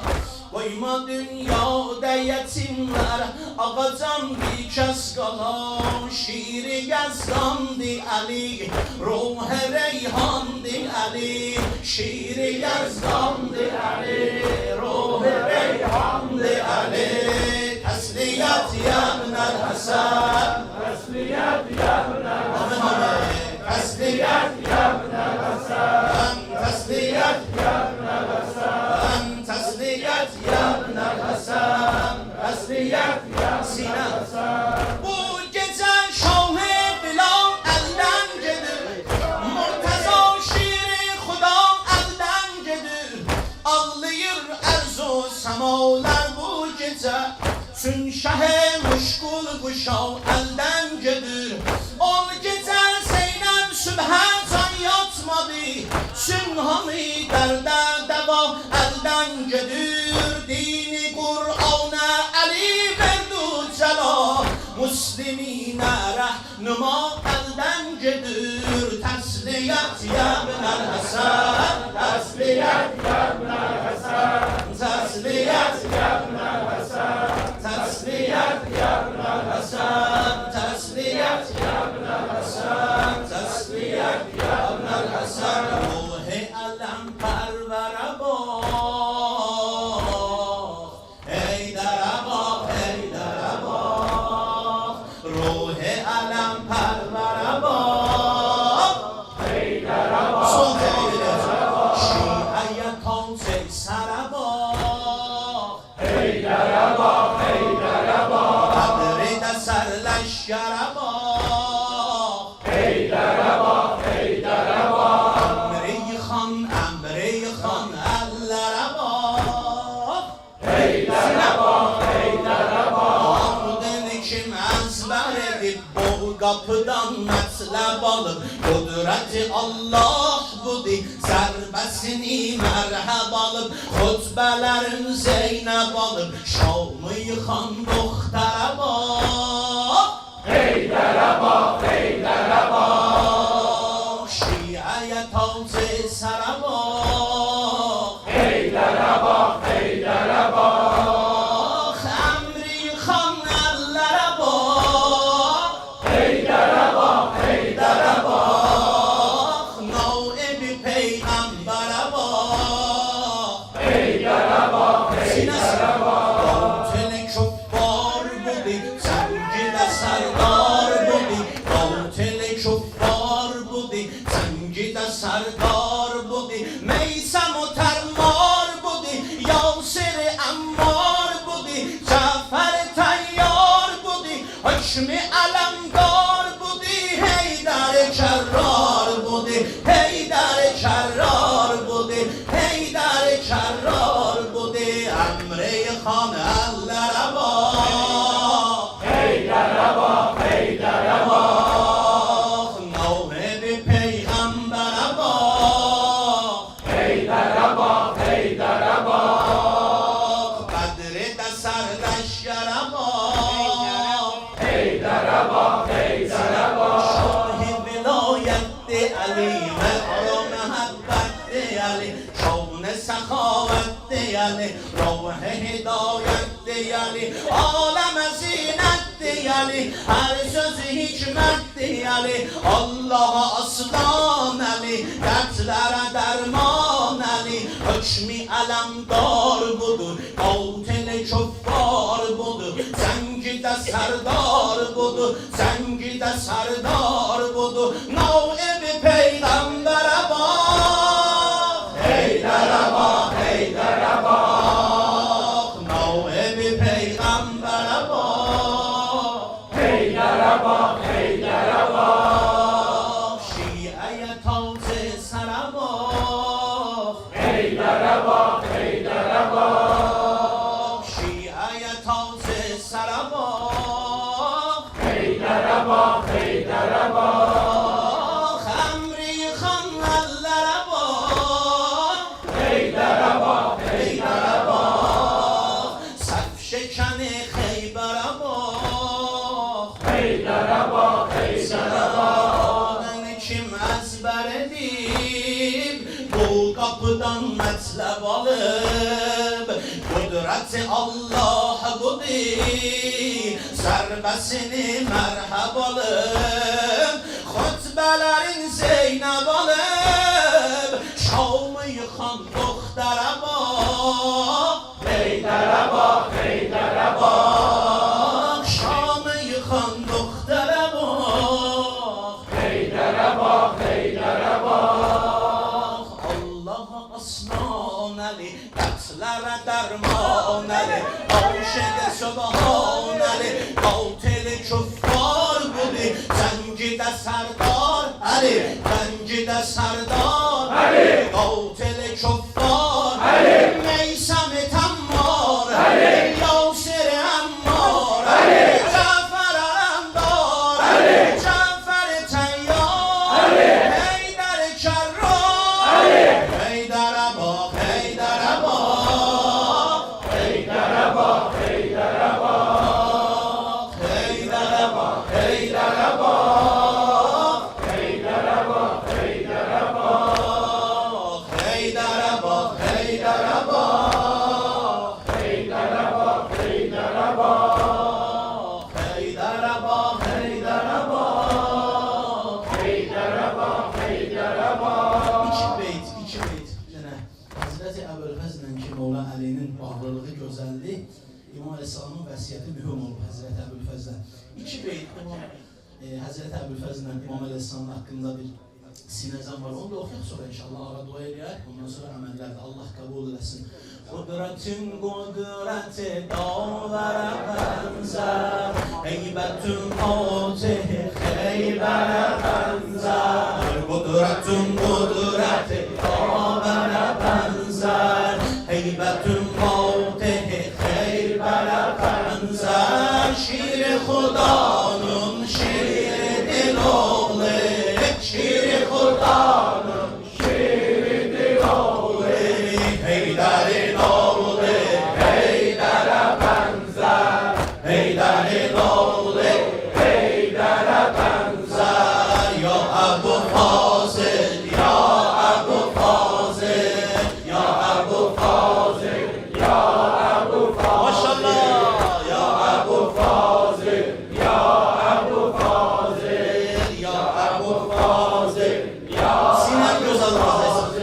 Koyma dünyada yetimler ağacam bir kes kalan. Şiiri yazdandı Ali, ruh reyhandı Ali. Şiiri yazdandı Ali, ruh reyhandı Ali. Tesliyat ya ibnel Hasan, tesliyat ya ibnel Hasan, tesliyat ya ibnel Hasan, tesliyat ya ibnel Hasan, tesliyat ya ibnel Hasan, tesliyat ya Sinan Hasan. Bu gece Şah-ı Bilal elden gelir, Murteza şiiri Xuda elden gelir. Ağlayır erzu semalar bu gece, Çün şah-ı muşkul kuşav elden gelir. Ol gece Zeynep sübhe can yatmadı, Sünhanı derde deva elden gelir. Dini Kur'an'a Ali verdu cela, Müslimine rehnuma elden gelir. Tesliyat ya ibnel Hasan, tesliyat ya ibnel Hasan, tesliyat ya ibnel Hasan, tesliyat ya ibnel Hasan, tesliyat ya ibnel Hasan, tesliyat ya ibnel Hasan. Ruh-i alem pervere bak, Heydar'a bak, Heydar'a bak. Ruh-i alem pervere bak, Heydar'a bak, Heydar'a bak. Şia'ya kavse sara bak, Heydar'a bak, Heydar'a bak. Kadri de serleşkere bak, Heydar'a bak, Heydar'a bak. Emri Xan, Emri Xan ellere bak, Heydar'a bak, Heydar'a bak. Amudeni kim ezber edip bu kapıdan metlep alıp, Kudreti Allah budur serbesini merhab alıp, Hutbelerin Zeynep alıp, Şam-ı yıkan muhtara bak, Heydar'a bak, Heydar'a bak. Şia'ya tavze sara bak, Heydar'a bak, Heydar'a bak. Emri Xan ellere bak, Heydar'a bak, Heydar'a bak. Naib-i peygambere bak, Heydar'a bak, Heydar'a bak. Kavteli küffar budi, zengide serdar budi. Kavteli küffar budi, zengide serdar budi. Meysem-u termar budi, Yasir-i Ammar budi. Cafer tayyar budi, Hükm-i alemdar budi. Heydar-ı kerrar budi, Heydar-ı kerrar budi, Heydar-ı kerrar budi. Emri Xan ellere bak, Heydar'a bak, Heydar'a bak. Naib-i peygambere bak, Heydar'a bak, Heydar'a bak. Kadri de serleşkere bak, Heydar'a bak, Heydar'a bak. Şah-ı vilayetti Ali, mehru mehabbetti Ali. Şavn-ı sehavetti Ali, ruh-ı hidayetti Ali. Aleme zinetti Ali, her sözü hikmetti Ali. Allah'a aslan Ali, dertlere derman Ali. Hükm-i alemdar budur, kavteli küffar budur. Zengide serdar budur, zengide serdar budur. Naib-i peygambere bak, Heydar'a bak, Heydar'a bak. Naib-i peygambere bak, Heydar'a bak, Heydar'a bak. Şia'ya tavze sara bak, Heydar'a bak, Heydar'a bak. Şia'ya tavze sara bak, Heydar'a bak, Heydar'a bak. Emri Xan شکنی خیبر باخ Heydara bak, Heydara bak. Səni kim əzbər edib Bu qapıdan mətləb alıb Qudrəti Allah budur Sərbəsini mərhəb alıb Xutbələrin Zeynəb alıb Şamı yıxan doktora bax Heydara bak, Heydara bak. Şamı yıxan doktora bax Heydara bak, Heydara bak. Allah'a aslan Ali Dertlere derman Ali Avşede subhan Ali Kavteli küffar budi Zencide serdar Ali Zencide serdar Ali. Kavteli küffar Ali. Meysam-ı Tammar Ali Yavşir-i Ammar Ali. Cafer Alemdar Ali. Cafer-i Teyyar Ali. Heydar-ı Kerrar Ali. Heydara bak, Heydara bak Heydara bak, Heydara bak. Heydara bak, Heydara bak. Heydara bak, Heydara bak. Heydara bak, Heydara bak Heydara bak, Heydara bak. Heydara bak, Heydara bak Heydara bak, Heydara bak. İki beyt. Bir dənə Hazreti Əbülfəzlə ki, Mola Əlinin bağlılığı gözəldir. İmam Əleyhisselamın vəsiyyəti mühüm olub Hazreti Əbülfəzlə. İki beyt Hazreti Əbülfəzlə İmam Əleyhisselamın haqqında bir sinəzəm var. Onu da oxuyaq sonra inşallah ara dua eləyək. Ondan sonra əməllərdə Allah qəbul eləsin. Qudretin qudreti dağlara bənzər Heybətün otehi Xeybərə bənzər Qudretin qudreti dağlara bənzər Heybətün otehi Xeybərə bənzər Şir-i Xudanın şir dil oğlu Şir-i Xudanın Şiiri dil oğlu, Heydar'ın oğlu Heydar'a benzer. Heydar'ın oğlu Heydar'a benzer. Ya Ebu Fazıl Ya Ebu Fazıl Ya Ebu Fazıl, ya Ebu Fazıl. Maşallah Ya Ebu Fazıl, ya Ebu Fazıl. Ya Ebu Fazıl, ya Sinem göz almaz Fazıl.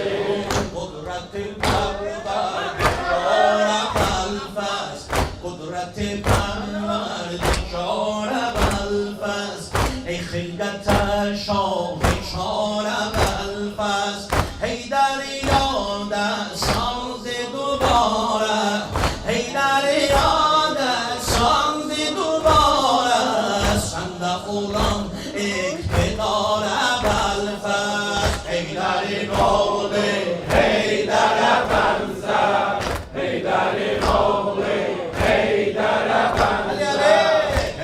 Kudret-i Perver Dikâre belfez Kudret-i Perver Dikâre belfez Ey xilqət-ə şah-ı çare belfez Heydər yadə saz-ı dubare Heydər yadə saz-ı dubare Səndə olan iqtidare belfez Heydərin oğlu Heydar'a benzer. Heydar'ın oğlu, Heydar'a benzer.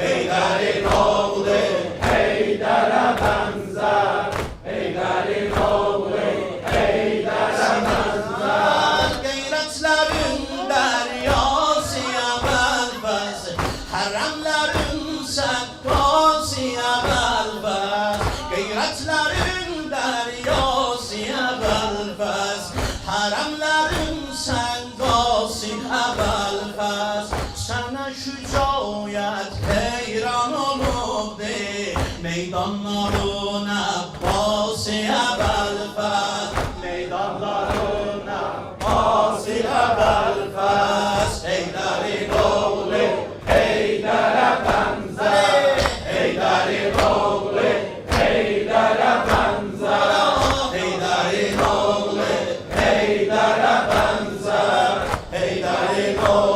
Heydar'ın oğlu Heydar'a benzer. Heydar'ın oğlu, Heydar'a benzer. Qeyrətlərin dəryasıya bəlbəz Hərəmlərin səqqasıya bəlbəz Qeyrətlərin dəryasıya bəlbəz Hərəmlərin səqqasıya bəlbəz Sənə şücayət heyran olubdi Meydanların Əbbasiyə bəlbəz Meydanların Əbbasiyə bəlbəz Heydarın oğlu Heydar'a benzer. Heydarın Oğlu, Heydar'a benzer. Heydarın oğlu Heydar'a benzer. Heydarın oğlu